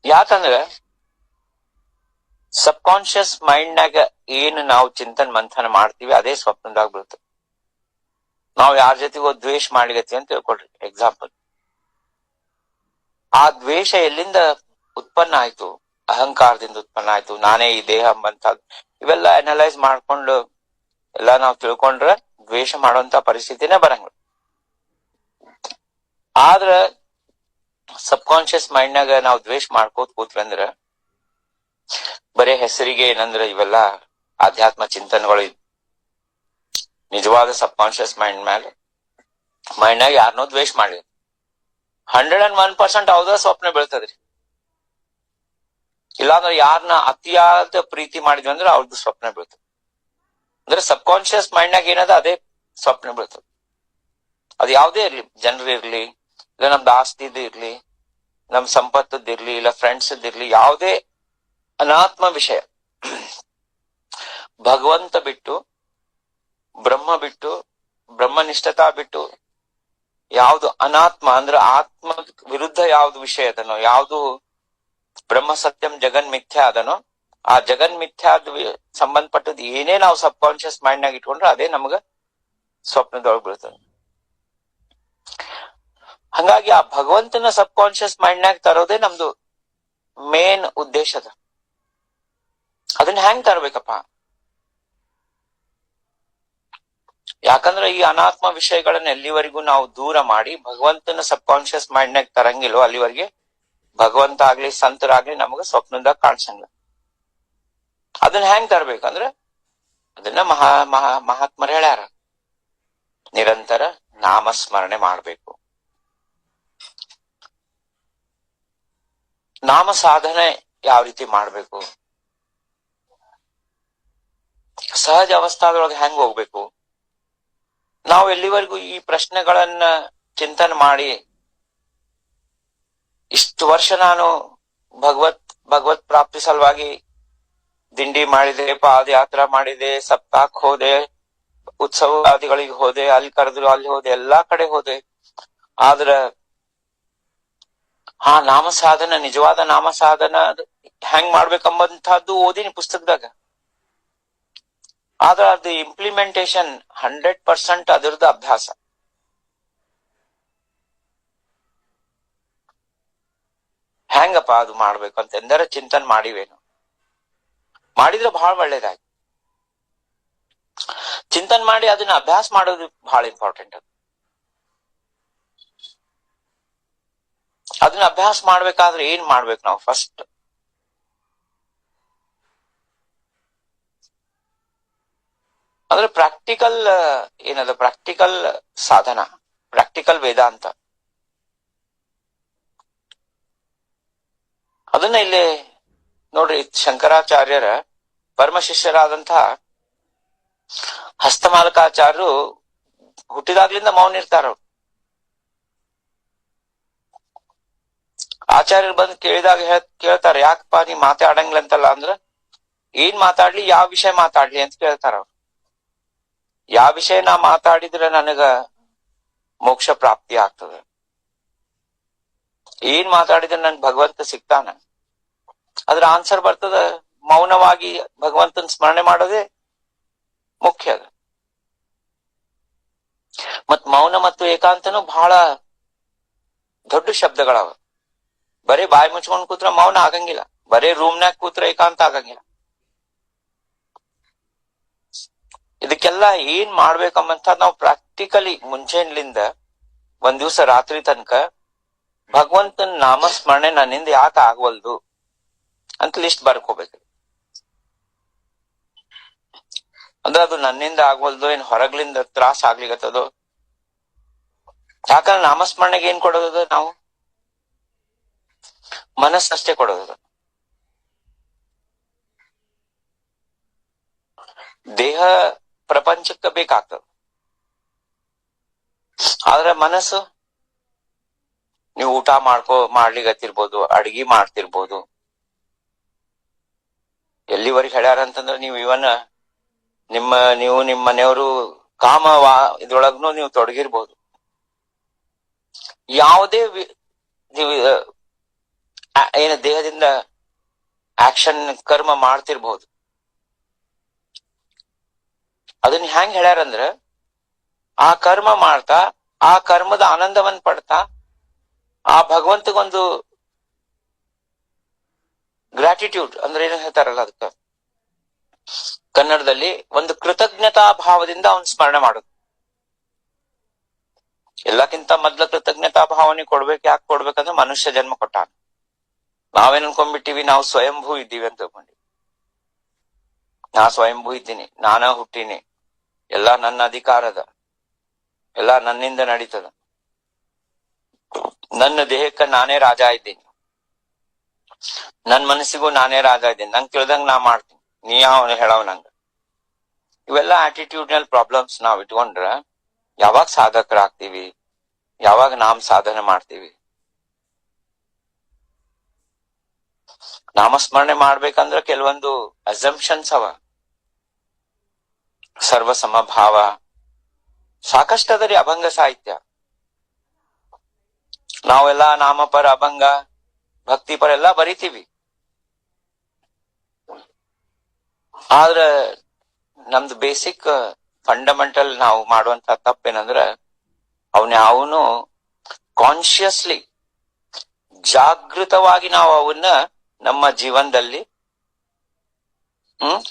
ಯಾಕಂದ್ರೆ ಸಬ್ ಕಾನ್ಶಿಯಸ್ ಮೈಂಡ್ನಾಗ ಏನ್ ನಾವು ಚಿಂತನ್ ಮಂಥನ ಮಾಡ್ತೀವಿ ಅದೇ ಸ್ವಪ್ನದಾಗ ಬೀಳ್ತದೆ. ನಾವು ಯಾರ ಜೊತೆಗೋ ದ್ವೇಷ ಮಾಡ್ಲಿಗತ್ತೀವಿ ಅಂತ ತಿಳ್ಕೊಳ್ರಿ, ಎಕ್ಸಾಂಪಲ್. ಆ ದ್ವೇಷ ಎಲ್ಲಿಂದ ಉತ್ಪನ್ನ ಆಯ್ತು? ಅಹಂಕಾರದಿಂದ ಉತ್ಪನ್ನ ಆಯ್ತು. ನಾನೇ ಈ ದೇಹ ಅಂಬಂತದ್ದು ಇವೆಲ್ಲ ಅನಲೈಸ್ ಮಾಡ್ಕೊಂಡು ಎಲ್ಲ ನಾವು ತಿಳ್ಕೊಂಡ್ರೆ ದ್ವೇಷ ಮಾಡುವಂತ ಪರಿಸ್ಥಿತಿನೇ ಬರಂಗಿಲ್ಲ. ಆದ್ರ ಸಬ್ ಕಾನ್ಶಿಯಸ್ ಮೈಂಡ್ನಾಗ ನಾವು ದ್ವೇಷ ಮಾಡ್ಕೋತ ಕೂತ್ವಿ ಅಂದ್ರ ಬರೇ ಹೆಸರಿಗೆ ಏನಂದ್ರ ಇವೆಲ್ಲ ಆಧ್ಯಾತ್ಮ ಚಿಂತನೆಗಳು. ನಿಜವಾದ ಸಬ್ ಕಾನ್ಶಿಯಸ್ ಮೈಂಡ್ನಾಗ ಯಾರನ್ನೋ ದ್ವೇಷ ಮಾಡ್ಲಿ 101% ಅವದ ಸ್ವಪ್ನ ಬೀಳ್ತದ್ರಿ. ಇಲ್ಲಾಂದ್ರೆ ಯಾರನ್ನ ಅತಿಯಾದ ಪ್ರೀತಿ ಮಾಡಿದ್ವಿ ಅಂದ್ರೆ ಅವ್ರದ್ದು ಸ್ವಪ್ನ ಬೀಳ್ತದೆ. ಅಂದ್ರೆ ಸಬ್ ಕಾನ್ಶಿಯಸ್ ಮೈಂಡ್ನಾಗ ಏನದ ಅದೇ ಸ್ವಪ್ನ ಬೀಳ್ತದೆ. ಅದು ಯಾವುದೇ ಇರ್ಲಿ, ಜನರಿರ್ಲಿ, ಇಲ್ಲ ನಮ್ದು ಆಸ್ತಿದ್ ಇರ್ಲಿ, ನಮ್ ಸಂಪತ್ತದಿರ್ಲಿ, ಇಲ್ಲ ಫ್ರೆಂಡ್ಸ್ ಇರ್ಲಿ, ಯಾವುದೇ ಅನಾತ್ಮ ವಿಷಯ, ಭಗವಂತ ಬಿಟ್ಟು, ಬ್ರಹ್ಮ ಬಿಟ್ಟು, ಬ್ರಹ್ಮನಿಷ್ಠತಾ ಬಿಟ್ಟು ಯಾವ್ದು ಅನಾತ್ಮ ಅಂದ್ರೆ ಆತ್ಮ ವಿರುದ್ಧ ಯಾವ್ದು ವಿಷಯ ಅದನೋ, ಯಾವ್ದು ಬ್ರಹ್ಮ ಸತ್ಯಂ ಜಗನ್ ಮಿಥ್ಯಾ ಅದನೋ, ಆ ಜಗನ್ ಮಿಥ್ಯಾದ ಸಂಬಂಧಪಟ್ಟದ್ ಏನೇ ನಾವು ಸಬ್ ಕಾನ್ಶಿಯಸ್ ಮೈಂಡ್ನಾಗ ಇಟ್ಕೊಂಡ್ರೆ ಅದೇ ನಮ್ಗ ಸ್ವಪ್ನದೊಳಗೆ ಬೀಳ್ತದೆ. ಹಂಗಾಗಿ ಆ ಭಗವಂತನ ಸಬ್ ಕಾನ್ಶಿಯಸ್ ಮೈಂಡ್ನಾಗ ತರೋದೇ ನಮ್ದು ಮೇನ್ ಉದ್ದೇಶದ. ಅದನ್ನ ಹೆಂಗ್ ತರ್ಬೇಕಪ್ಪ? ಯಾಕಂದ್ರೆ ಈ ಅನಾತ್ಮ ವಿಷಯಗಳನ್ನ ಎಲ್ಲಿವರೆಗೂ ನಾವು ದೂರ ಮಾಡಿ ಭಗವಂತನ ಸಬ್ ಕಾನ್ಶಿಯಸ್ ಮೈಂಡ್ನಾಗ ತರಂಗಿಲ್ವೋ ಅಲ್ಲಿವರೆಗೆ ಭಗವಂತ ಆಗ್ಲಿ ಸಂತರಾಗ್ಲಿ ನಮಗ ಸ್ವಪ್ನದಾಗ ಕಾಣಿಸಂಗ. ಅದನ್ನ ಹೆಂಗ್ ತರ್ಬೇಕಂದ್ರೆ ಅದನ್ನ ಮಹಾತ್ಮರು ಹೇಳ್ಯಾರ, ನಿರಂತರ ನಾಮಸ್ಮರಣೆ ಮಾಡ್ಬೇಕು. ನಾಮ ಸಾಧನೆ ಯಾವ ರೀತಿ ಮಾಡ್ಬೇಕು, ಸಹಜ ಅವಸ್ಥಾದೊಳಗೆ ಹೆಂಗ್ ಹೋಗ್ಬೇಕು, ನಾವು ಎಲ್ಲಿವರೆಗೂ ಈ ಪ್ರಶ್ನೆಗಳನ್ನ ಚಿಂತನೆ ಮಾಡಿ ಇಷ್ಟು ವರ್ಷ ನಾನು ಭಗವತ್ ಪ್ರಾಪ್ತಿ ಸಲುವಾಗಿ ದಿಂಡಿ ಮಾಡಿದೆ, ಪಾದಯಾತ್ರಾ ಮಾಡಿದೆ, ಸಪ್ತಾಕ್ ಹೋದೆ, ಉತ್ಸವಾದಿಗಳಿಗೆ ಹೋದೆ, ಅಲ್ಲಿ ಕರೆದ್ರು ಅಲ್ಲಿ ಹೋದೆ, ಎಲ್ಲಾ ಕಡೆ ಹೋದೆ. ಆದ್ರ ಆ ನಾಮ ಸಾಧನ, ನಿಜವಾದ ನಾಮ ಸಾಧನ ಹೆಂಗ್ ಮಾಡ್ಬೇಕಂಬಂತಹದ್ದು ಓದಿನಿ ಪುಸ್ತಕದಾಗ. ಆದ್ರ ಅದು ಇಂಪ್ಲಿಮೆಂಟೇಶನ್ 100% ಅದರದ್ದು ಅಭ್ಯಾಸ. ಹೆಂಗಪ್ಪ ಅದು ಮಾಡ್ಬೇಕಂತ ಎಂದರೆ ಚಿಂತನೆ ಮಾಡಿವೇನು, ಮಾಡಿದ್ರೆ ಬಹಳ ಒಳ್ಳೇದಾಯ್ತು. ಚಿಂತನೆ ಮಾಡಿ ಅದನ್ನ ಅಭ್ಯಾಸ ಮಾಡೋದು ಬಹಳ ಇಂಪಾರ್ಟೆಂಟ್. ಅದನ್ನ ಅಭ್ಯಾಸ ಮಾಡ್ಬೇಕಾದ್ರೆ ಏನ್ ಮಾಡ್ಬೇಕು ನಾವು? ಫಸ್ಟ್ ಅಂದ್ರೆ ಪ್ರಾಕ್ಟಿಕಲ್ ಏನದ, ಪ್ರಾಕ್ಟಿಕಲ್ ಸಾಧನ, ಪ್ರಾಕ್ಟಿಕಲ್ ವೇದಾಂತ. ಅದನ್ನ ಇಲ್ಲಿ ನೋಡ್ರಿ, ಶಂಕರಾಚಾರ್ಯರ ಪರಮ ಶಿಷ್ಯರಾದಂತಹ ಹಸ್ತಮಾಲಕಾಚಾರ್ಯರು ಹುಟ್ಟಿದಾಗ್ಲಿಂದ ಮೌನ ಇರ್ತಾರ. ಆಚಾರ್ಯರು ಬಂದು ಕೇಳಿದಾಗ ಕೇಳ್ತಾರೆ, ಯಾಕಪ್ಪ ನೀ ಮಾತಾಡಂಗಿಲ್ಲ ಅಂತಲ್ಲ? ಅಂದ್ರ ಏನ್ ಮಾತಾಡ್ಲಿ, ಯಾವ ವಿಷಯ ಮಾತಾಡ್ಲಿ ಅಂತ ಕೇಳ್ತಾರ ಅವ್ರು. ಯಾವ ವಿಷಯ ನಾ ಮಾತಾಡಿದ್ರೆ ನನಗ ಮೋಕ್ಷ ಪ್ರಾಪ್ತಿ ಆಗ್ತದ, ಏನ್ ಮಾತಾಡಿದ್ರೆ ನನ್ ಭಗವಂತ ಸಿಗ್ತಾನ, ಅದ್ರ ಆನ್ಸರ್ ಬರ್ತದ. ಮೌನವಾಗಿ ಭಗವಂತನ ಸ್ಮರಣೆ ಮಾಡೋದೇ ಮುಖ್ಯ. ಮತ್ ಮೌನ ಮತ್ತು ಏಕಾಂತನು ಬಹಳ ದೊಡ್ಡ ಶಬ್ದಗಳವ. ಬರೀ ಬಾಯಿ ಮುಚ್ಕೊಂಡ್ ಕೂತ್ರ ಮೌನ ಆಗಂಗಿಲ್ಲ, ಬರೀ ರೂಮ್ನಾಗ ಕೂತ್ರ ಏಕಾಂತ ಆಗಂಗಿಲ್ಲ. ಇದಕ್ಕೆಲ್ಲ ಏನ್ ಮಾಡ್ಬೇಕಂಬಂತ ನಾವು ಪ್ರಾಕ್ಟಿಕಲಿ ಮುಂಚೆಲಿಂದ ಒಂದ್ ದಿವ್ಸ ರಾತ್ರಿ ತನಕ ಭಗವಂತನ ನಾಮಸ್ಮರಣೆ ನನ್ನಿಂದ ಯಾಕೆ ಆಗವಲ್ದು ಅಂತ ಲಿಸ್ಟ್ ಬರ್ಕೋಬೇಕು. ಅಂದ್ರೆ ಅದು ನನ್ನಿಂದ ಆಗವಲ್ದು, ಏನ್ ಹೊರಗ್ಲಿಂದ ತ್ರಾಸ ಆಗ್ಲಿಗತ್ತದೋ? ಯಾಕಂದ್ರೆ ನಾಮಸ್ಮರಣೆಗೆ ಏನ್ ಕೊಡೋದು ನಾವು? ಮನಸ್ಸಷ್ಟೇ ಕೊಡೋದು. ದೇಹ ಪ್ರಪಂಚಕ್ಕೆ ಬೇಕಾಗ್ತದ, ಆದ್ರೆ ಮನಸ್ಸು ನೀವು ಊಟ ಮಾಡ್ಲಿಗತ್ತಿರ್ಬೋದು, ಅಡ್ಗಿ ಮಾಡ್ತಿರ್ಬೋದು. ಎಲ್ಲಿವರೆಗೆ ಹೇಳ್ಯಾರ ಅಂತಂದ್ರೆ ನೀವು ಇವನ್ ನೀವು ನಿಮ್ಮ ಮನೆಯವರು ಇದ್ರೊಳಗ್ನು ನೀವು ತೊಡಗಿರ್ಬೋದು. ಯಾವುದೇ ನೀವು ಏನ ದೇಹದಿಂದ ಆಕ್ಷನ್ ಕರ್ಮ ಮಾಡ್ತಿರ್ಬೋದು. ಅದನ್ನ ಹೆಂಗ್ ಹೇಳ್ಯಾರಂದ್ರ, ಆ ಕರ್ಮ ಮಾಡ್ತಾ ಆ ಕರ್ಮದ ಆನಂದವನ್ನ ಪಡ್ತಾ ಆ ಭಗವಂತಗೊಂದು ಗ್ರಾಟಿಟ್ಯೂಡ್ ಅಂದ್ರೆ ಏನು ಹೇಳ್ತಾರಲ್ಲ, ಅದಕ್ಕ ಕನ್ನಡದಲ್ಲಿ ಒಂದು ಕೃತಜ್ಞತಾ ಭಾವದಿಂದ ಅವನ್ ಸ್ಮರಣೆ ಮಾಡೋದು. ಎಲ್ಲಕ್ಕಿಂತ ಮೊದ್ಲ ಕೃತಜ್ಞತಾ ಭಾವನೆ ಯಾಕೆ ಕೊಡ್ಬೇಕಂದ್ರೆ ಮನುಷ್ಯ ಜನ್ಮ ಕೊಟ್ಟಾನ. ನಾವೇನ್ ಅನ್ಕೊಂಡ್ಬಿಟ್ಟಿವಿ, ನಾವು ಸ್ವಯಂಭೂ ಇದ್ದೀವಿ ಅಂತ ತಿಳ್ಕೊಂಡಿ. ನಾ ಸ್ವಯಂಭೂ ಇದ್ದೀನಿ, ನಾನ ಹುಟ್ಟಿನಿ, ಎಲ್ಲಾ ನನ್ನ ಅಧಿಕಾರದ, ಎಲ್ಲಾ ನನ್ನಿಂದ ನಡೀತದ, ನನ್ನ ದೇಹಕ್ಕ ನಾನೇ ರಾಜ ಇದ್ದೀನಿ, ನನ್ ಮನಸ್ಸಿಗೂ ನಾನೇ ರಾಜ ಇದ್ದೀನಿ, ನಂಗೆ ತಿಳಿದಂಗ ನಾ ಮಾಡ್ತೀನಿ, ನೀ ಯಾವ ಹೇಳವ್ ನಂಗ. ಇವೆಲ್ಲ ಆಟಿಟ್ಯೂಡ್ನಲ್ ಪ್ರಾಬ್ಲಮ್ಸ್ ನಾವ್ ಇಟ್ಕೊಂಡ್ರ ಯಾವಾಗ ಸಾಧಕರಾಗ್ತೀವಿ, ಯಾವಾಗ ನಾಮ್ ಸಾಧನೆ ಮಾಡ್ತೀವಿ? ನಾಮಸ್ಮರಣೆ ಮಾಡ್ಬೇಕಂದ್ರ ಕೆಲವೊಂದು ಅಸಂಪ್ಷನ್ಸ್ ಅವ. ಸರ್ವ ಸಮಭಾವ ಸಾಕಷ್ಟು ಅದರಿ. ಅಭಂಗ ಸಾಹಿತ್ಯ ನಾವೆಲ್ಲ ನಾಮಪರ, ಅಭಂಗ, ಭಕ್ತಿಪರ ಎಲ್ಲಾ ಬರಿತೀವಿ. ಆದ್ರ ನಮ್ದು ಬೇಸಿಕ್ ಫಂಡಮೆಂಟಲ್ ನಾವು ಮಾಡುವಂತ ತಪ್ಪೇನಂದ್ರ, ಅವನು ಕಾನ್ಶಿಯಸ್ಲಿ ಜಾಗೃತವಾಗಿ ನಾವು ಅವನ್ನ ನಮ್ಮ ಜೀವನದಲ್ಲಿ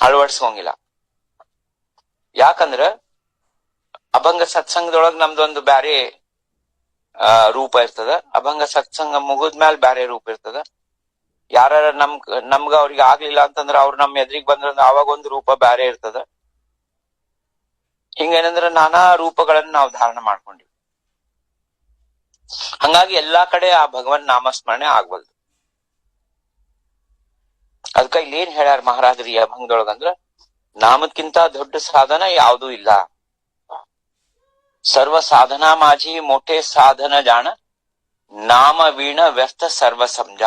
ಅಳವಡಿಸೋಂಗಿಲ್ಲ. ಯಾಕಂದ್ರ ಅಭಂಗ ಸತ್ಸಂಗದೊಳಗ್ ನಮ್ದೊಂದು ಬ್ಯಾರೆ ರೂಪ ಇರ್ತದ, ಅಭಂಗ ಸತ್ಸಂಗ ಮುಗಿದ್ಮ್ಯಾಲ ಬ್ಯಾರೆ ರೂಪ ಇರ್ತದ. ಯಾರ ನಮ್ಗ ಅವ್ರಿಗೆ ಆಗ್ಲಿಲ್ಲ ಅಂತಂದ್ರ ಅವ್ರು ನಮ್ ಎದ್ರಿಗ್ ಬಂದ್ರ ಅವಾಗ ಒಂದು ರೂಪ ಬ್ಯಾರೆ ಇರ್ತದ. ಹಿಂಗೇನಂದ್ರ ನಾನಾ ರೂಪಗಳನ್ನ ನಾವು ಧಾರಣ ಮಾಡ್ಕೊಂಡಿವಿ. ಹಂಗಾಗಿ ಎಲ್ಲಾ ಕಡೆ ಆ ಭಗವನ್ ನಾಮಸ್ಮರಣೆ ಆಗ್ಬಲ್ದು. ಅದಕ್ಕ ಇಲ್ಲಿ ಏನ್ ಹೇಳ್ಯಾರ ಮಹಾರಾಜರು ಈ ಅಭಂಗದೊಳಗಂದ್ರ, ನಾಮಕ್ಕಿಂತ ದೊಡ್ಡ ಸಾಧನ ಯಾವುದೂ ಇಲ್ಲ. ಸರ್ವ ಸಾಧನಾ ಮಾঝি मोठे साधन जाण, ನಾಮ ವೀಣ ವ್ಯರ್ಥ ಸರ್ವ ಸಂಜ.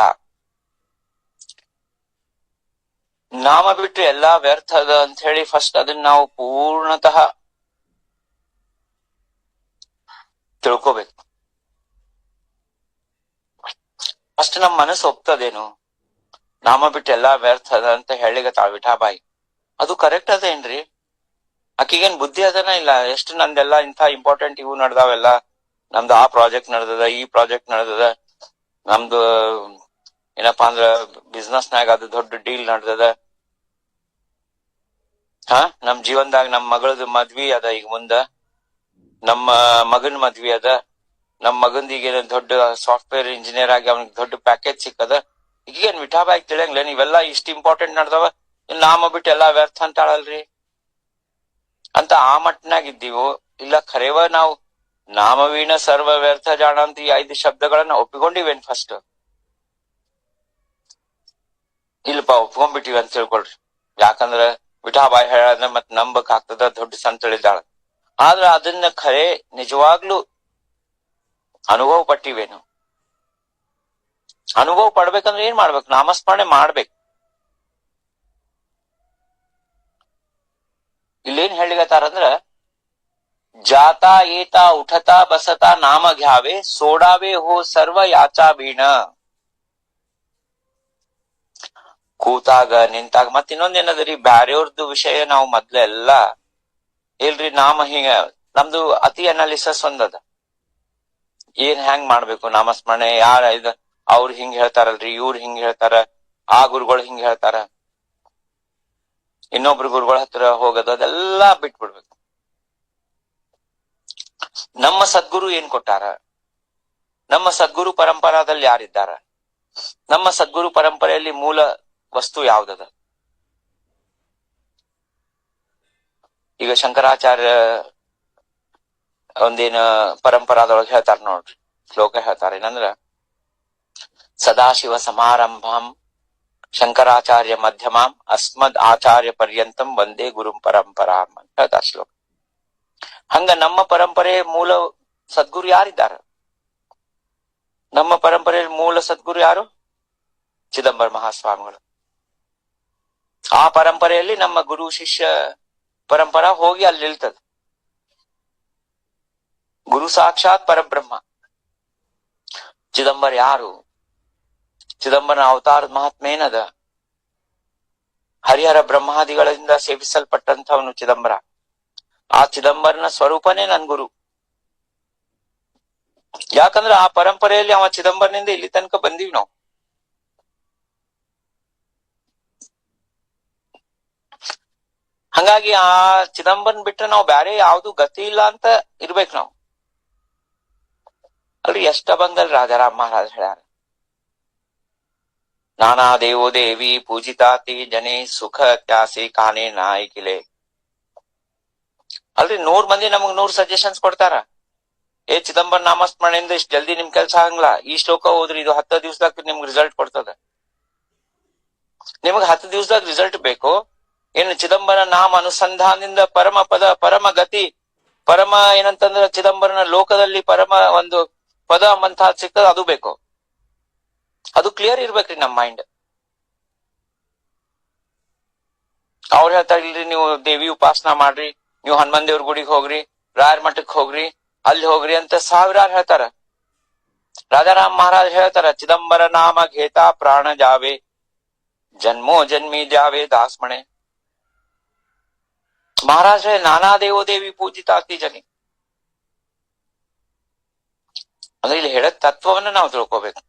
ನಾಮ ಬಿಟ್ಟು ಎಲ್ಲಾ ವ್ಯರ್ಥ ಅದ ಅಂತ ಹೇಳಿ ಫಸ್ಟ್ ಅದನ್ನ ನಾವು ಪೂರ್ಣತಃ ತಿಳ್ಕೋಬೇಕು. ಫಸ್ಟ್ ನಮ್ ಮನಸ್ಸು ಒಪ್ತದೇನು ನಾಮ ಬಿಟ್ಟು ಎಲ್ಲಾ ವ್ಯರ್ಥ ಅದ ಅಂತ ಹೇಳಿಗತ್ತಾಳ ವಿಠಾಬಾಯಿ. ಅದು ಕರೆಕ್ಟ್ ಅದೇನ್ರಿ? ಆಕಿಗೇನ್ ಬುದ್ಧಿ ಅದನ ಇಲ್ಲ? ಎಷ್ಟು ನಂದೆಲ್ಲಾ ಇಂಥ ಇಂಪಾರ್ಟೆಂಟ್ ಇವು ನಡ್ದಾವೆಲ್ಲ, ನಮ್ದು ಆ ಪ್ರಾಜೆಕ್ಟ್ ನಡ್ದದ, ಈ ಪ್ರಾಜೆಕ್ಟ್ ನಡ್ದದ, ನಮ್ದು ಏನಪ್ಪಾ ಅಂದ್ರ ಬಿಸ್ನೆಸ್ನಾಗ ಅದು ದೊಡ್ಡ ಡೀಲ್ ನಡ್ದದ, ನಮ್ ಜೀವನದಾಗ ನಮ್ ಮಗಳದ ಮದ್ವಿ ಅದ, ಈಗ ಮುಂದ ನಮ್ಮ ಮಗನ್ ಮದ್ವಿ ಅದ, ನಮ್ ಮಗಂದಿಗೆ ದೊಡ್ಡ ಸಾಫ್ಟ್ವೇರ್ ಇಂಜಿನಿಯರ್ ಆಗಿ ಅವ್ನಿಗೆ ದೊಡ್ಡ ಪ್ಯಾಕೇಜ್ ಸಿಕ್ಕದ. ಈಗೇನ್ ವಿಠಾಬಾಯಿ ತಿಳಿಯಂಗಿಲ್ಲ ನೀವೆಲ್ಲಾ ಇಷ್ಟ ಇಂಪಾರ್ಟೆಂಟ್ ನಡ್ದವ, ನಾಮ ಬಿಟ್ಟು ಎಲ್ಲಾ ವ್ಯರ್ಥ ಅಂತಾಳಲ್ರಿ ಅಂತ ಆ ಮಟ್ಟನಾಗ ಇದ್ದೀವೋ ಇಲ್ಲ ಖರೇವ ನಾವು ನಾಮವೀಣ ಸರ್ವ ವ್ಯರ್ಥ ಜಾಣ ಅಂತ ಈ 5 ಶಬ್ದಗಳನ್ನ ಒಪ್ಪಿಕೊಂಡಿವೇನ್? ಫಸ್ಟ್ ಇಲ್ಲಪ್ಪ ಒಪ್ಕೊಂಡ್ಬಿಟ್ಟಿವಿ ಅಂತ ತಿಳ್ಕೊಳ್ರಿ. ಯಾಕಂದ್ರ ವಿಠಾಬಾಯಿ ಹೇಳ ಮತ್ ನಂಬಕ್ ಆಗ್ತದ, ದೊಡ್ಡ ಸಂತಳಿದಾಳ. ಆದ್ರ ಅದನ್ನ ಖರೆ ನಿಜವಾಗ್ಲೂ ಅನುಭವ ಪಟ್ಟಿವೇನು? ಅನುಭವ ಪಡ್ಬೇಕಂದ್ರೆ ಏನ್ ಮಾಡ್ಬೇಕು? ನಾಮಸ್ಮರಣೆ ಮಾಡ್ಬೇಕು. ಇಲ್ಲೇನ್ ಹೇಳಿಗತ್ತಾರಂದ್ರ, ಜಾತಾ ಏತಾ ಉಠತಾ ಬಸತಾ ನಾಮ ಘ್ಯಾವೆ ಸೋಡಾವೆ ಹೋ ಸರ್ವ ಯಾಚಾ ಬೀಣ. ಕೂತಾಗ ನಿಂತಾಗ ಮತ್ ಇನ್ನೊಂದೇನದ್ರಿ, ಬ್ಯಾರೆಯವ್ರದ್ದು ವಿಷಯ ನಾವು ಮೊದ್ಲೆಲ್ಲಾ ಇಲ್ರಿ ನಾಮ ಹಿಂಗ ನಮ್ದು ಅತಿ ಅನಾಲಿಸಿಸ್ ಒಂದದ. ಏನ್ ಹೆಂಗ್ ಮಾಡ್ಬೇಕು ನಾಮಸ್ಮರಣೆ, ಯಾರ ಅವ್ರ ಹಿಂಗ್ ಹೇಳ್ತಾರಲ್ರಿ, ಇವ್ರ ಹಿಂಗ್ ಹೇಳ್ತಾರ, ಆ ಗುರುಗಳು ಹಿಂಗ್ ಹೇಳ್ತಾರ, ಇನ್ನೊಬ್ರು ಗುರುಗಳ ಹತ್ರ ಹೋಗೋದು ಅದೆಲ್ಲಾ ಬಿಟ್ಬಿಡ್ಬೇಕು. ನಮ್ಮ ಸದ್ಗುರು ಏನ್ ಕೊಟ್ಟಾರ, ನಮ್ಮ ಸದ್ಗುರು ಪರಂಪರಾದಲ್ಲಿ ಯಾರಿದ್ದಾರ, ನಮ್ಮ ಸದ್ಗುರು ಪರಂಪರೆಯಲ್ಲಿ ಮೂಲ ವಸ್ತು ಯಾವ್ದದ? ಈಗ ಶಂಕರಾಚಾರ್ಯ ಒಂದೇನ ಪರಂಪರಾದೊಳಗೆ ಹೇಳ್ತಾರ ನೋಡ್ರಿ, ಶ್ಲೋಕ ಹೇಳ್ತಾರ ಏನಂದ್ರ, ಸದಾಶಿವ ಸಮಾರಂಭಂ ಶಂಕರಾಚಾರ್ಯ ಮಧ್ಯಮಾಂ ಅಸ್ಮದ್ ಆಚಾರ್ಯ ಪರ್ಯಂತಂ ವಂದೇ ಗುರುಂ ಪರಂಪರಾಂ ಅಂತ ಹೇಳ್ತಾರ ಶ್ಲೋಕ. ಹಂಗ ನಮ್ಮ ಪರಂಪರೆ ಮೂಲ ಸದ್ಗುರು ಯಾರಿದ್ದಾರ? ನಮ್ಮ ಪರಂಪರೆಯಲ್ಲಿ ಮೂಲ ಸದ್ಗುರು ಯಾರು? ಚಿದಂಬರ ಮಹಾಸ್ವಾಮಿಗಳು. ಆ ಪರಂಪರೆಯಲ್ಲಿ ನಮ್ಮ ಗುರು ಶಿಷ್ಯ ಪರಂಪರಾ ಹೋಗಿ ಅಲ್ಲಿ ನಿಲ್ತದ. ಗುರು ಸಾಕ್ಷಾತ್ ಪರಬ್ರಹ್ಮ. ಚಿದಂಬರ ಯಾರು? ಚಿದಂಬರನ ಅವತಾರದ ಮಹಾತ್ಮ ಏನದ? ಹರಿಹರ ಬ್ರಹ್ಮಾದಿಗಳಿಂದ ಸೇವಿಸಲ್ಪಟ್ಟಂತವನು ಚಿದಂಬರ. ಆ ಚಿದಂಬರನ ಸ್ವರೂಪನೇ ನನ್ ಗುರು. ಯಾಕಂದ್ರೆ ಆ ಪರಂಪರೆಯಲ್ಲಿ ಅವ ಚಿದಂಬರನಿಂದ ಇಲ್ಲಿ ತನಕ ಬಂದೀವಿ ನಾವು. ಹಂಗಾಗಿ ಆ ಚಿದಂಬರನ್ ಬಿಟ್ರೆ ನಾವು ಬ್ಯಾರೆ ಯಾವ್ದು ಗತಿ ಇಲ್ಲ ಅಂತ ಇರ್ಬೇಕು ನಾವು. ಅಲ್ರಿ ಎಷ್ಟ ಬಂದಲ್ ರಾಜಾರಾಮ್ ಮಹಾರಾಜ್ ಹೇಳ್ಯಾರ, ನಾನಾ ದೇವೋ ದೇವಿ ಪೂಜಿತಾತಿ ಜನೇ ಸುಖ ತ್ಯಾಸಿ ಕಾನೆ ನಾಯ್ಕಿಲೆ. ಅಲ್ರಿ 100 ಮಂದಿ ನಮಗ್ 100 ಸಜೆಷನ್ಸ್ ಕೊಡ್ತಾರ. ಚಿದಂಬರ ನಾಮಸ್ಮರಣೆಯಿಂದ ಇಷ್ಟ ಜಲ್ದಿ ನಿಮ್ ಕೆಲ್ಸ ಆಗಂಗಿಲ್ಲ, ಈ ಶ್ಲೋಕ ಹೋದ್ರಿ ಇದು 10 ದಿವಸದಾಗ ನಿಮ್ಗೆ ರಿಸಲ್ಟ್ ಕೊಡ್ತದ. ನಿಮಗ್ 10 ದಿವಸದಾಗ ರಿಸಲ್ಟ್ ಬೇಕು ಏನು? ಚಿದಂಬರ ನಾಮ ಅನುಸಂಧಾನದಿಂದ ಪರಮ ಪದ, ಪರಮ ಗತಿ, ಪರಮ ಏನಂತಂದ್ರ ಚಿದಂಬರನ ಲೋಕದಲ್ಲಿ ಪರಮ ಒಂದು ಪದ ಅಂತ ಸಿಗ್ತದ, ಅದು ಬೇಕು. ಅದು ಕ್ಲಿಯರ್ ಇರ್ಬೇಕ್ರಿ ನಮ್ ಮೈಂಡ್. ಅವ್ರು ಹೇಳ್ತಾ ಇಲ್ರಿ ನೀವು ದೇವಿ ಉಪಾಸನಾ ಮಾಡ್ರಿ, ನೀವು ಹನುಮನ್ ದೇವ್ರ ಗುಡಿಗೆ ಹೋಗ್ರಿ, ರಾಯರ ಮಠಕ್ ಹೋಗ್ರಿ, ಅಲ್ಲಿ ಹೋಗ್ರಿ ಅಂತ ಸಾವಿರಾರು ಹೇಳ್ತಾರ. ರಾಜಾರಾಮ್ ಮಹಾರಾಜ್ ಹೇಳ್ತಾರ, ಚಿದಂಬರ ನಾಮ ಘೇತಾ ಪ್ರಾಣ ಜಾವೆ ಜನ್ಮೋ ಜನ್ಮಿ ಜಾವೆ ದಾಸ್ಮಣೆ. ಮಹಾರಾಜ ನಾನಾ ದೇವೋ ದೇವಿ ಪೂಜಿತಾತಿ ಜನಿ. ಅಂದ್ರೆ ಇಲ್ಲಿ ಹೇಳ ತತ್ವವನ್ನ ನಾವು ತಿಳ್ಕೋಬೇಕು.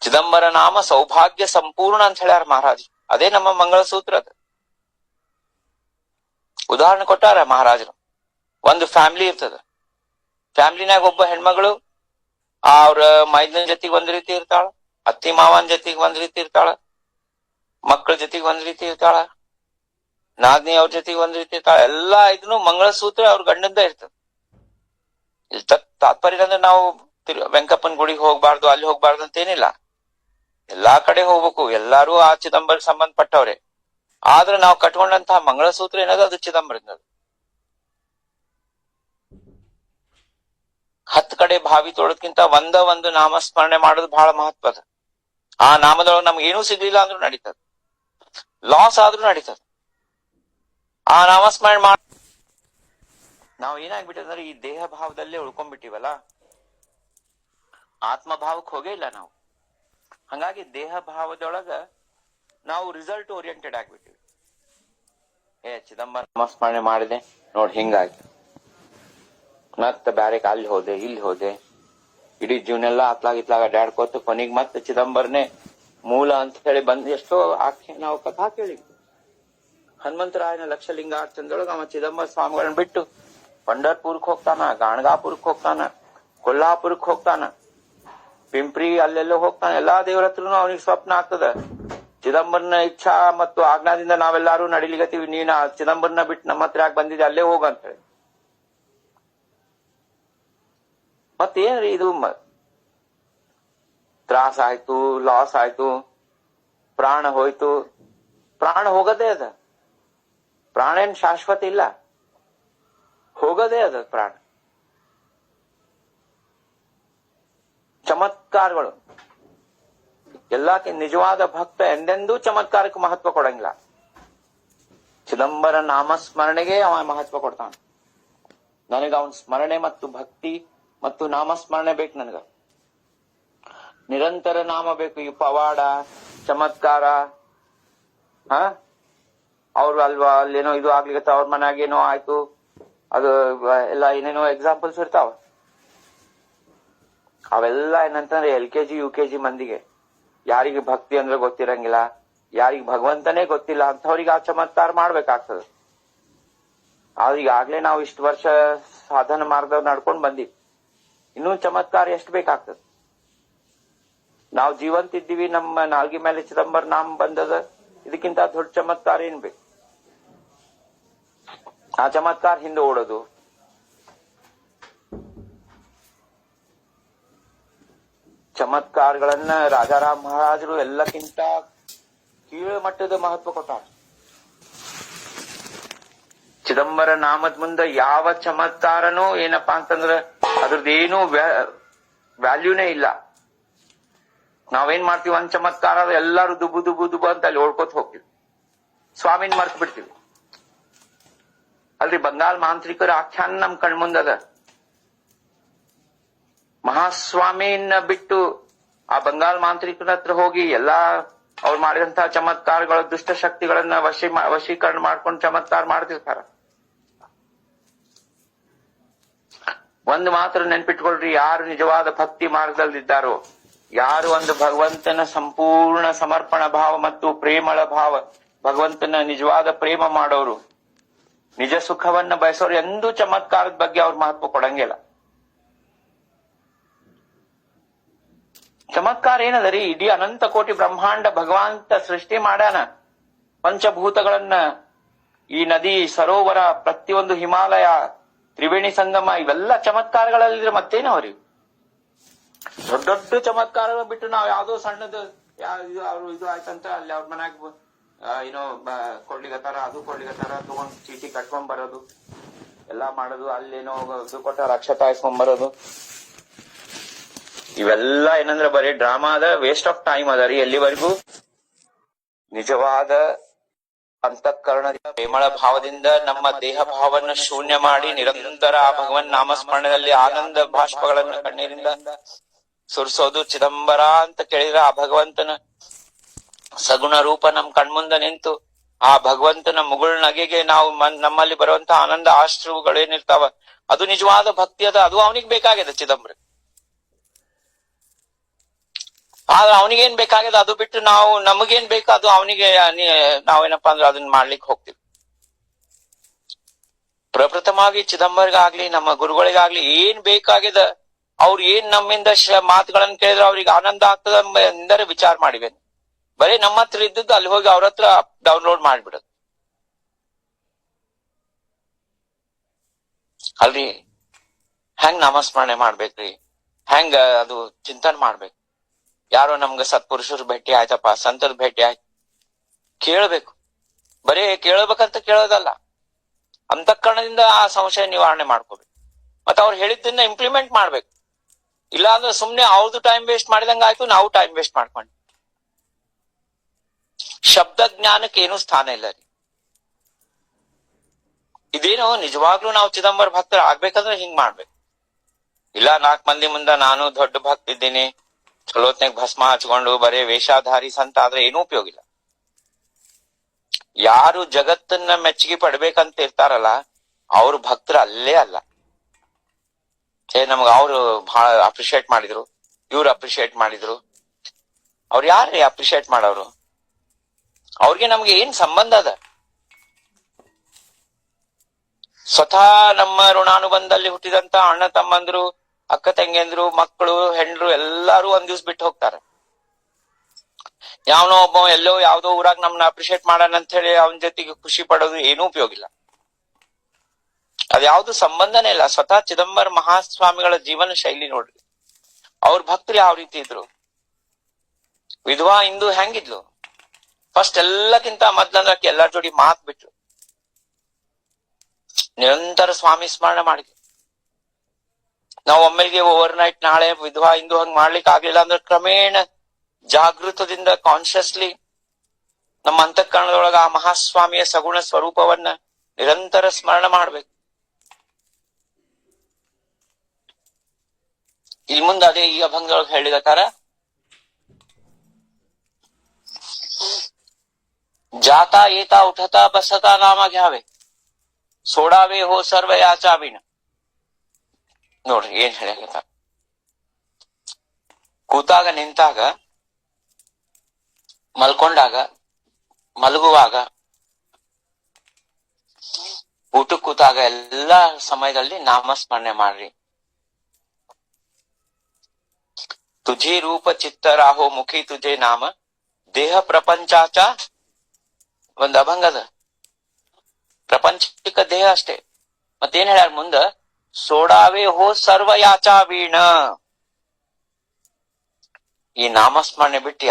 ಚಿದಂಬರ ನಾಮ ಸೌಭಾಗ್ಯ ಸಂಪೂರ್ಣ ಅಂತ ಹೇಳ್ಯಾರ ಮಹಾರಾಜ್. ಅದೇ ನಮ್ಮ ಮಂಗಳಸೂತ್ರ. ಅದ ಉದಾಹರಣೆ ಕೊಟ್ಟಾರ ಮಹಾರಾಜರು. ಒಂದು ಫ್ಯಾಮಿಲಿ ಇರ್ತದ, ಫ್ಯಾಮಿಲಿನಾಗ ಒಬ್ಬ ಹೆಣ್ಮಗಳು ಅವ್ರ ಮೈದನ ಜೊತೆಗೆ ಒಂದ್ ರೀತಿ ಇರ್ತಾಳ, ಅತ್ತಿ ಮಾವನ್ ಜೊತೆಗೆ ಒಂದ್ ರೀತಿ ಇರ್ತಾಳ, ಮಕ್ಕಳ ಜೊತೆಗೆ ಒಂದ್ ರೀತಿ ಇರ್ತಾಳ, ನಾದ್ನಿ ಅವ್ರ ಜೊತೆಗೆ ಒಂದ್ ರೀತಿ ಇರ್ತಾಳ. ಎಲ್ಲಾ ಇದನ್ನು ಮಂಗಳಸೂತ್ರ ಅವ್ರ ಗಂಡಂದ ಇರ್ತದ. ಇಲ್ಲಿ ತಾತ್ಪರ್ಯ ಅಂದ್ರೆ ನಾವು ವೆಂಕಪ್ಪನ ಗುಡಿಗೆ ಹೋಗ್ಬಾರ್ದು, ಅಲ್ಲಿ ಹೋಗ್ಬಾರ್ದು ಅಂತ ಏನಿಲ್ಲ. ಎಲ್ಲಾ ಕಡೆ ಹೋಗ್ಬೇಕು, ಎಲ್ಲಾರು ಆ ಚಿದಂಬರ ಸಂಬಂಧಪಟ್ಟವ್ರೆ. ಆದ್ರೆ ನಾವು ಕಟ್ಕೊಂಡಂತಹ ಮಂಗಳಸೂತ್ರ ಏನದ ಅದು ಚಿದಂಬರದ್ದು. 10 ಕಡೆ ಭಾವಿ ತೊಳೋದ್ಕಿಂತ ಒಂದು ನಾಮಸ್ಮರಣೆ ಮಾಡೋದು ಬಹಳ ಮಹತ್ವದ. ಆ ನಾಮದೊಳಗೆ ನಮ್ಗೆ ಏನೂ ಸಿಗ್ಲಿಲ್ಲ ಅಂದ್ರೂ ನಡೀತದ, ಲಾಸ್ ಆದ್ರೂ ನಡೀತದ. ಆ ನಾಮಸ್ಮರಣೆ ನಾವ್ ಏನಾಗ್ಬಿಟ್ಟಂದ್ರೆ ಈ ದೇಹ ಭಾವದಲ್ಲೇ ಉಳ್ಕೊಂಡ್ಬಿಟ್ಟಿವಲ್ಲ, ಆತ್ಮ ಭಾವಕ್ಕೆ ಹೋಗೇ ಇಲ್ಲ ನಾವು. ಹಂಗಾಗಿ ದೇಹ ಭಾವದೊಳಗ ನಾವು ರಿಸಲ್ಟ್ ಓರಿಯೆಂಟೆಡ್ ಆಗ್ಬಿಟ್ಟಿವಿ. ಚಿದಂಬರ ನಾಮಸ್ಮರಣೆ ಮಾಡಿದೆ ನೋಡ್ ಹಿಂಗಾಯ್ತು, ಮತ್ತ ಬ್ಯಾರೆ ಅಲ್ಲಿ ಹೋದೆ ಇಲ್ಲಿ ಹೋದೆ, ಇಡೀ ಜೀವನೆಲ್ಲ ಅತ್ಲಾಗ ಅಡ್ಯಾಡ್ಕೋತ ಕೊನೆಗ್ ಮತ್ತೆ ಚಿದಂಬರನೇ ಮೂಲ ಅಂತ ಹೇಳಿ ಬಂದ್ ಎಷ್ಟೋ ನಾವು ಕಥಾ ಕೇಳಿದ್ವಿ. ಹನುಮಂತರಾಯನ ಲಕ್ಷಲಿಂಗಾರ್ಚನದೊಳಗ ಅವ ಚಿದಂಬರ ಸ್ವಾಮಿಗಳನ್ನ ಬಿಟ್ಟು ಪಂಡರ್ಪುರಕ್ ಹೋಗ್ತಾನ, ಗಾಣಗಾಪುರಕ್ ಹೋಗ್ತಾನ, ಕೊಲ್ಲಾಪುರಕ್ ಹೋಗ್ತಾನ, ಪಿಂಪ್ರಿ ಅಲ್ಲೆಲ್ಲೋ ಹೋಗ್ತಾನ. ಎಲ್ಲಾ ದೇವರ ಹತ್ರನು ಅವನಿಗೆ ಸ್ವಪ್ನ ಆಗ್ತದ. ಚಿದಂಬರನ ಇಚ್ಛಾ ಮತ್ತು ಆಜ್ಞಾದಿಂದ ನಾವೆಲ್ಲಾರು ನಡಿಲಿಗತ್ತೀವಿ, ನೀನ್ ಚಿದಂಬರನ ಬಿಟ್ಟು ನಮ್ಮ ಹತ್ರ ಯಾಕೆ ಬಂದಿದೆ, ಅಲ್ಲೇ ಹೋಗಂತ ಹೇಳಿ. ಮತ್ತೇನ್ರಿ ಇದು ತ್ರಾಸ ಆಯ್ತು, ಲಾಸ್ ಆಯ್ತು, ಪ್ರಾಣ ಹೋಯ್ತು. ಪ್ರಾಣ ಹೋಗದೇ ಅದ, ಪ್ರಾಣ ಏನ್ ಶಾಶ್ವತ ಇಲ್ಲ, ಹೋಗದೇ ಅದ ಪ್ರಾಣ. ಚಮತ್ಕಾರಗಳು ಎಲ್ಲಕ್ಕೆ ನಿಜವಾದ ಭಕ್ತ ಎಂದೆಂದೂ ಚಮತ್ಕಾರಕ್ಕೆ ಮಹತ್ವ ಕೊಡಂಗಿಲ್ಲ. ಚಿದಂಬರ ನಾಮಸ್ಮರಣೆಗೆ ಅವ ಮಹತ್ವ ಕೊಡ್ತಾನ. ನನಗ ಅವನ್ ಸ್ಮರಣೆ ಮತ್ತು ಭಕ್ತಿ ಮತ್ತು ನಾಮಸ್ಮರಣೆ ಬೇಕು. ನನಗ ನಿರಂತರ ನಾಮ ಬೇಕು. ಈ ಪವಾಡ ಚಮತ್ಕಾರ ಅವ್ರು ಅಲ್ವಾ ಅಲ್ಲೇನೋ ಇದು ಆಗ್ಲಿಕ್ಕೆ ಅವ್ರ ಮನ್ಯಾಗೇನೋ ಆಯ್ತು, ಅದು ಎಲ್ಲ ಏನೇನೋ ಎಕ್ಸಾಂಪಲ್ಸ್ ಇರ್ತಾವ. ಅವೆಲ್ಲ ಏನಂತಂದ್ರೆ LKG UKG ಮಂದಿಗೆ, ಯಾರಿಗೆ ಭಕ್ತಿ ಅಂದ್ರೆ ಗೊತ್ತಿರಂಗಿಲ್ಲ, ಯಾರಿಗ ಭಗವಂತನೇ ಗೊತ್ತಿಲ್ಲ ಅಂತವ್ರಿಗೆ ಆ ಚಮತ್ಕಾರ ಮಾಡ್ಬೇಕಾಗ್ತದ. ಆದ್ರೆ ಆಗ್ಲೇ ನಾವು ಇಷ್ಟು ವರ್ಷ ಸಾಧನ ಮಾರ್ಗ ನಡ್ಕೊಂಡ್ ಬಂದಿವಿ, ಇನ್ನೂ ಚಮತ್ಕಾರ ಎಷ್ಟು ಬೇಕಾಗ್ತದ. ನಾವು ಜೀವಂತ ಇದ್ದೀವಿ, ನಮ್ಮ ನಾಲ್ಗಿ ಮೇಲೆ ಚಿದಂಬರ ನಾಮ ಬಂದದ, ಇದಕ್ಕಿಂತ ದೊಡ್ಡ ಚಮತ್ಕಾರ ಏನ್ ಬೇಕು? ಆ ಚಮತ್ಕಾರ ಹಿಂದೆ ಓಡೋದು. ಚಮತ್ಕಾರಗಳನ್ನ ರಾಜಾರಾಮ್ ಮಹಾರಾಜರು ಎಲ್ಲಕ್ಕಿಂತ ಕೀಳು ಮಟ್ಟದ ಮಹತ್ವ ಕೊಟ್ಟಾರ. ಚಿದಂಬರ ನಾಮದ ಮುಂದೆ ಯಾವ ಚಮತ್ಕಾರನೂ ಏನಪ್ಪಾ ಅಂತಂದ್ರ ಅದ್ರದ್ದೇನು ವ್ಯಾಲ್ಯೂನೇ ಇಲ್ಲ. ನಾವೇನ್ ಮಾಡ್ತೀವಿ, ಒಂದ್ ಚಮತ್ಕಾರ ಎಲ್ಲಾರು ದುಬು ದುಬು ದುಬು ಅಂತ ಅಲ್ಲಿ ಓಡ್ಕೋತ ಹೋಗ್ತೀವಿ, ಸ್ವಾಮಿನ್ ಮರ್ತ್ ಬಿಡ್ತೀವಿ. ಅಲ್ರಿ ಬಂಗಾಲ್ ಮಾಂತ್ರಿಕರ ಆಖ್ಯಾನ ನಮ್ ಕಣ್ಮುಂದದ. ಮಹಾಸ್ವಾಮಿಯನ್ನ ಬಿಟ್ಟು ಆ ಬಂಗಾಲ್ ಮಾಂತ್ರಿಕನ ಹತ್ರ ಹೋಗಿ ಎಲ್ಲಾ ಅವ್ರು ಮಾಡಿದಂತಹ ಚಮತ್ಕಾರಗಳ ದುಷ್ಟ ಶಕ್ತಿಗಳನ್ನ ವಶೀಕರಣ ಮಾಡ್ಕೊಂಡು ಚಮತ್ಕಾರ ಮಾಡ್ತಿರ್ತಾರ. ಒಂದು ಮಾತ್ರ ನೆನ್ಪಿಟ್ಕೊಳ್ರಿ, ಯಾರು ನಿಜವಾದ ಭಕ್ತಿ ಮಾರ್ಗದಲ್ಲಿದ್ದಾರೋ, ಯಾರು ಒಂದು ಭಗವಂತನ ಸಂಪೂರ್ಣ ಸಮರ್ಪಣ ಭಾವ ಮತ್ತು ಪ್ರೇಮಳ ಭಾವ, ಭಗವಂತನ ನಿಜವಾದ ಪ್ರೇಮ ಮಾಡೋರು, ನಿಜ ಸುಖವನ್ನ ಬಯಸೋರು ಎಂದೂ ಚಮತ್ಕಾರದ ಬಗ್ಗೆ ಅವ್ರ ಮಹತ್ವ ಕೊಡಂಗಿಲ್ಲ. ಚಮತ್ಕಾರ ಏನದರಿ? ಇಡೀ ಅನಂತ ಕೋಟಿ ಬ್ರಹ್ಮಾಂಡ ಭಗವಂತ ಸೃಷ್ಟಿ ಮಾಡ್ಯಾನ. ಪಂಚಭೂತಗಳನ್ನ, ಈ ನದಿ, ಸರೋವರ, ಪ್ರತಿಯೊಂದು ಹಿಮಾಲಯ, ತ್ರಿವೇಣಿ ಸಂಗಮ, ಇವೆಲ್ಲ ಚಮತ್ಕಾರಗಳಲ್ಲಿದ್ರೆ ಮತ್ತೇನು ಅವ್ರಿ? ದೊಡ್ಡ ದೊಡ್ಡ ಚಮತ್ಕಾರಗಳು ಬಿಟ್ಟು ನಾವ್ ಯಾವ್ದೋ ಸಣ್ಣದು ಅವ್ರು ಇದು ಆಯ್ತಂತ ಅಲ್ಲಿ ಅವ್ರ ಮನ್ಯಾಗ ಏನೋ ಕೊಡ್ಲಿಗತ್ತಾರ, ಅದು ಕೊಡ್ಲಿಗತ್ತಾರ, ತಗೊಂಡ್ ಚೀಟಿ ಕಟ್ಕೊಂಡ್ ಬರೋದು, ಎಲ್ಲಾ ಮಾಡೋದು, ಅಲ್ಲೇನೋ ಇದು ಕೊಟ್ಟ ಅಕ್ಷತ ಹಾಯ್ಸ್ಕೊಂಡ್ ಬರೋದು, ಇವೆಲ್ಲ ಏನಂದ್ರೆ ಬರೀ ಡ್ರಾಮಾ ಅದ, ವೇಸ್ಟ್ ಆಫ್ ಟೈಮ್ ಅದ ರೀ. ಎಲ್ಲಿವರೆಗೂ ನಿಜವಾದ ಅಂತಃಕರಣದಿಂದ ಪ್ರೇಮಳ ಭಾವದಿಂದ ನಮ್ಮ ದೇಹ ಭಾವವನ್ನು ಶೂನ್ಯ ಮಾಡಿ ನಿರಂತರ ಆ ಭಗವನ್ ನಾಮಸ್ಮರಣೆಯಲ್ಲಿ ಆನಂದ ಬಾಷ್ಪಗಳನ್ನ ಕಣ್ಣೀರಿಂದ ಸುರಿಸೋದು. ಚಿದಂಬರ ಅಂತ ಕೇಳಿದ್ರೆ ಆ ಭಗವಂತನ ಸಗುಣ ರೂಪ ನಮ್ ಕಣ್ಮುಂದ ನಿಂತು ಆ ಭಗವಂತನ ಮುಗುಳ್ ನಗೆಗೆ ನಾವು ನಮ್ಮಲ್ಲಿ ಬರುವಂತ ಆನಂದ ಆಶ್ರುಗಳೇನಿರ್ತಾವ, ಅದು ನಿಜವಾದ ಭಕ್ತಿ ಅದ. ಅದು ಅವನಿಗೆ ಬೇಕಾಗಿದೆ ಚಿದಂಬರ. ಆದ್ರೆ ಅವನಿಗೇನ್ ಬೇಕಾಗಿದೆ ಅದು ಬಿಟ್ಟು ನಾವು ನಮಗೇನ್ ಬೇಕು ಅದು ಅವನಿಗೆ ನಾವೇನಪ್ಪಾ ಅಂದ್ರೆ ಅದನ್ನ ಮಾಡ್ಲಿಕ್ಕೆ ಹೋಗ್ತೀವಿ. ಪ್ರಪ್ರಥಮವಾಗಿ ಚಿದಂಬರಿಗಾಗ್ಲಿ ನಮ್ಮ ಗುರುಗಳಿಗಾಗ್ಲಿ ಏನ್ ಬೇಕಾಗಿದೆ, ಅವ್ರು ಏನ್ ನಮ್ಮಿಂದ ಮಾತುಗಳನ್ನ ಕೇಳಿದ್ರೆ ಅವ್ರಿಗೆ ಆನಂದ ಆಗ್ತದ ಎಂದರೆ ವಿಚಾರ ಮಾಡಿವೆ. ಬರೀ ನಮ್ಮ ಹತ್ರ ಇದ್ದದ್ದು ಅಲ್ಲಿ ಹೋಗಿ ಅವ್ರ ಹತ್ರ ಡೌನ್ಲೋಡ್ ಮಾಡ್ಬಿಡೋದು ಅಲ್ರಿ. ಹೆಂಗ್ ನಾಮಸ್ಮರಣೆ ಮಾಡ್ಬೇಕ್ರಿ, ಹೆಂಗ ಅದು ಚಿಂತನೆ ಮಾಡ್ಬೇಕು. ಯಾರೋ ನಮ್ಗ ಸತ್ಪುರುಷರು ಭೇಟಿ ಆಯ್ತಪ್ಪ, ಸಂತದ ಭೇಟಿ ಆಯ್ತು, ಕೇಳ್ಬೇಕು. ಬರೀ ಕೇಳಬೇಕಂತ ಕೇಳೋದಲ್ಲ, ಅಂತಃಕರಣದಿಂದ ಆ ಸಂಶಯ ನಿವಾರಣೆ ಮಾಡ್ಕೋಬೇಕು. ಮತ್ತ ಅವ್ರು ಹೇಳಿದ್ದನ್ನ ಇಂಪ್ಲಿಮೆಂಟ್ ಮಾಡ್ಬೇಕು. ಇಲ್ಲ ಅಂದ್ರೆ ಸುಮ್ನೆ ಅವ್ರದ್ದು ಟೈಮ್ ವೇಸ್ಟ್ ಮಾಡಿದಂಗ ಆಯ್ತು, ನಾವು ಟೈಮ್ ವೇಸ್ಟ್ ಮಾಡ್ಕೊಂಡು. ಶಬ್ದ ಜ್ಞಾನಕ್ಕೆ ಏನು ಸ್ಥಾನ ಇಲ್ಲ ರೀ. ಇದೇನು ನಿಜವಾಗ್ಲೂ ನಾವು ಚಿದಂಬರ ಭಕ್ತರ ಆಗ್ಬೇಕಂದ್ರೆ ಹಿಂಗ್ ಮಾಡ್ಬೇಕು. ಇಲ್ಲ 4 ಮಂದಿ ಮುಂದ ನಾನು ದೊಡ್ಡ ಭಕ್ತ ಇದ್ದೀನಿ, ಚಲೋತ್ನಾಗ ಭಸ್ಮ ಹಚ್ಕೊಂಡು ಬರೇ ವೇಷಾಧಾರಿ ಸಂತ ಆದ್ರೆ ಏನೂ ಉಪಯೋಗ ಇಲ್ಲ. ಯಾರು ಜಗತ್ತನ್ನ ಮೆಚ್ಚುಗೆ ಪಡ್ಬೇಕಂತ ಇರ್ತಾರಲ್ಲ ಅವ್ರ ಭಕ್ತರ ಅಲ್ಲೇ ಅಲ್ಲ. ನಮಗ ಅವ್ರು ಬಹಳ ಅಪ್ರಿಶಿಯೇಟ್ ಮಾಡಿದ್ರು, ಇವ್ರು ಅಪ್ರಿಶಿಯೇಟ್ ಮಾಡಿದ್ರು. ಅವ್ರು ಯಾರ್ರೀ ಅಪ್ರಿಶಿಯೇಟ್ ಮಾಡೋರು? ಅವ್ರಿಗೆ ನಮ್ಗೆ ಏನ್ ಸಂಬಂಧ ಅದ? ಸ್ವತಃ ನಮ್ಮ ಋಣಾನುಬಂಧದಲ್ಲಿ ಹುಟ್ಟಿದಂತ ಅಣ್ಣ ತಮ್ಮಂದ್ರು, ಅಕ್ಕ ತಂಗಿಯಂದ್ರು, ಮಕ್ಕಳು, ಹೆಂಡ್ರು ಎಲ್ಲಾರು ಒಂದ್ ದಿವ್ಸ ಬಿಟ್ಟು ಹೋಗ್ತಾರ. ಯಾವನೋ ಒಬ್ಬ ಎಲ್ಲೋ ಯಾವ್ದೋ ಊರಾಗ ನಮ್ನ ಅಪ್ರಿಶಿಯೇಟ್ ಮಾಡೋಣ ಅಂತ ಹೇಳಿ ಅವನ ಜೊತೆಗೆ ಖುಷಿ ಪಡೋದು ಏನೂ ಉಪಯೋಗ ಇಲ್ಲ. ಅದ್ಯಾವ್ದು ಸಂಬಂಧನೇ ಇಲ್ಲ. ಸ್ವತಃ ಚಿದಂಬರ ಮಹಾಸ್ವಾಮಿಗಳ ಜೀವನ ಶೈಲಿ ನೋಡ್ರಿ. ಅವ್ರ ಭಕ್ತರು ಯಾವ ರೀತಿ ಇದ್ರು? ವಿಧವಾ ಇಂದು ಹೆಂಗಿದ್ಲು? ಫಸ್ಟ್ ಎಲ್ಲಕ್ಕಿಂತ ಮೊದ್ಲಂದ್ರೆ ಎಲ್ಲರ ಜೋಡಿ ಮಾತ್ ಬಿಟ್ರು, ನಿರಂತರ ಸ್ವಾಮಿ ಸ್ಮರಣೆ ಮಾಡಿದ್ವಿ. ನಾವು ಒಮ್ಮೆಲ್ಗೆ ಓವರ್ ನೈಟ್ ನಾಳೆ ವಿಧವಾ ಇಂದು ಹಂಗ್ ಮಾಡ್ಲಿಕ್ಕೆ ಆಗ್ಲಿಲ್ಲ ಅಂದ್ರೆ ಕ್ರಮೇಣ ಜಾಗೃತದಿಂದ ಕಾನ್ಶಿಯಸ್ಲಿ ನಮ್ಮ ಅಂತಃಕರಣದೊಳಗ ಆ ಮಹಾಸ್ವಾಮಿಯ ಸಗುಣ ಸ್ವರೂಪವನ್ನ ನಿರಂತರ ಸ್ಮರಣ ಮಾಡ್ಬೇಕು. ಇಲ್ಲಿ ಮುಂದೆ ಅದೇ ಈ ಅಭಂಗದೊಳಗೆ ಹೇಳಿದಕಾರ, ಜಾತಾ ಏತಾ ಉಠತಾ ಬಸತಾ ನಾಮ ಘ್ಯಾವೆ, ಸೋಡಾವೆ ಹೋ ಸರ್ವ ಯಾಚಾವಿನ. ನೋಡ್ರಿ ಏನ್ ಹೇಳಕತ್ತಾರ. ಕೂತಾಗ, ನಿಂತಾಗ, ಮಲ್ಕೊಂಡಾಗ, ಮಲಗುವಾಗ, ಊಟಕ್ಕೆ ಕೂತಾಗ ಎಲ್ಲಾ ಸಮಯದಲ್ಲಿ ನಾಮಸ್ಮರಣೆ ಮಾಡ್ರಿ. ತುझी ರೂಪ ಚಿತ್ತ ರಾಹೋ ಮುಖಿ ತುझे ನಾಮ ದೇಹ ಪ್ರಪಂಚಾಚ. ಒಂದ್ ಅಭಂಗದ ಪ್ರಪಂಚಿಕ ದೇಹ ಅಷ್ಟೇ. ಮತ್ತೇನ್ ಹೇಳ್ಯಾರ ಮುಂದ? ಸೋಡಾವೆ ಹೋ ಸರ್ವ ಯಾಚಾ ವೀಣ. ಈ ನಾಮಸ್ಮರಣೆ ಬಿಟ್ಟು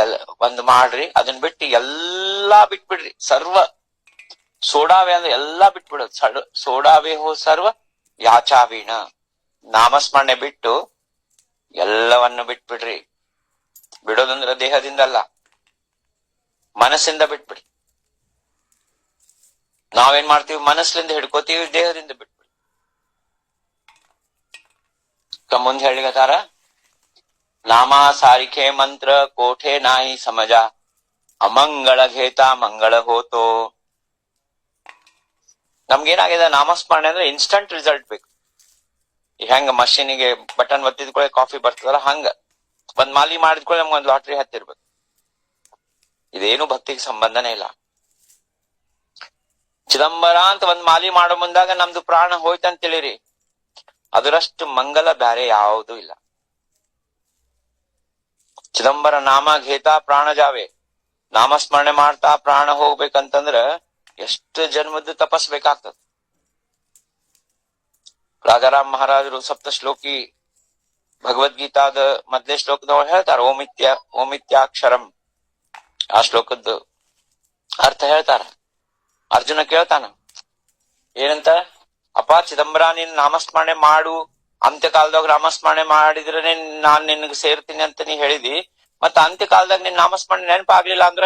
ಒಂದ್ ಮಾಡ್ರಿ, ಅದನ್ ಬಿಟ್ಟು ಎಲ್ಲಾ ಬಿಟ್ಬಿಡ್ರಿ. ಸರ್ವ ಸೋಡಾವೆ ಅಂದ್ರೆ ಎಲ್ಲಾ ಬಿಟ್ಬಿಡೋದು. ಸೋಡಾವೆ ಹೋ ಸರ್ವ ಯಾಚಾ ವೀಣ. ನಾಮಸ್ಮರಣೆ ಬಿಟ್ಟು ಎಲ್ಲವನ್ನು ಬಿಟ್ಬಿಡ್ರಿ. ಬಿಡೋದಂದ್ರ ದೇಹದಿಂದಲ್ಲ, ಮನಸ್ಸಿಂದ ಬಿಟ್ಬಿಡಿ. ನಾವೇನ್ ಮಾಡ್ತೀವಿ? ಮನಸ್ಸಿಂದ ಹಿಡ್ಕೋತೀವಿ, ದೇಹದಿಂದ ಬಿಟ್ಬಿಡಿ. ಮುಂದೆ ಹೇಳಿಗತಾರ, ನಾಮಾ ಸಾರಿಕೆ ಮಂತ್ರ ಕೋಠೆ ನಾಯಿ ಸಮಜ, ಅಮಂಗಳ ಘೇತ ಮಂಗಳ ಹೋತೋ. ನಮ್ಗೇನಾಗಿದೆ? ನಾಮಸ್ಮರಣೆ ಅಂದ್ರೆ ಇನ್ಸ್ಟಂಟ್ ರಿಸಲ್ಟ್ ಬೇಕು. ಹೆಂಗ ಮಷೀನಿಗೆ ಬಟನ್ ಒತ್ತಿದ್ಕೊಳ್ಳೆ ಕಾಫಿ ಬರ್ತದಲ್ಲ, ಹಂಗ ಒಂದ್ ಮಾಲಿ ಮಾಡಿದ್ಕೊಳ್ಳೆ ನಮ್ಗೆ ಒಂದ್ ಲಾಟ್ರಿ ಹತ್ತಿರ್ಬೇಕು. ಇದೇನು ಭಕ್ತಿಗೆ ಸಂಬಂಧನೇ ಇಲ್ಲ. ಚಿದಂಬರ ಅಂತ ಒಂದ್ ಮಾಲಿ ಮಾಡೋ ಮುಂದಾಗ ನಮ್ದು ಪ್ರಾಣ ಹೋಯ್ತಂತ ತಿಳಿರಿ, ಅದರಷ್ಟು ಮಂಗಲ ಬ್ಯಾರೆ ಯಾವುದೂ ಇಲ್ಲ. ಚಿದಂಬರ ನಾಮ ಘೇತಾ ಪ್ರಾಣ ಜಾವೆ. ನಾಮಸ್ಮರಣೆ ಮಾಡ್ತಾ ಪ್ರಾಣ ಹೋಗ್ಬೇಕಂತಂದ್ರ ಎಷ್ಟು ಜನ್ಮದ್ದು ತಪಸ್ ಬೇಕಾಗ್ತದ. ರಾಜಾರಾಮ್ ಮಹಾರಾಜರು ಸಪ್ತ ಶ್ಲೋಕಿ ಭಗವದ್ಗೀತಾದ ಮೊದಲೇ ಶ್ಲೋಕದೊಳಗೆ ಹೇಳ್ತಾರ, ಓಮಿತ್ಯಾಕ್ಷರಂ. ಆ ಶ್ಲೋಕದ್ದು ಅರ್ಥ ಹೇಳ್ತಾರ. ಅರ್ಜುನ ಕೇಳ್ತಾನ ಏನಂತ? ಅಪ್ಪ ಚಿದಂಬರ, ನೀನ್ ನಾಮಸ್ಮರಣೆ ಮಾಡು, ಅಂತ್ಯಕಾಲದಾಗ ನಾಮಸ್ಮರಣೆ ಮಾಡಿದ್ರೆ ನಾನ್ ನಿನ್ಗೆ ಸೇರ್ತೀನಿ ಅಂತ ನೀ ಹೇಳಿದಿ. ಮತ್ತ ಅಂತ್ಯಕಾಲದಾಗ ನಿನ್ ನಾಮಸ್ಮರಣೆ ನೆನಪಾಗ್ಲಿಲ್ಲ ಅಂದ್ರ?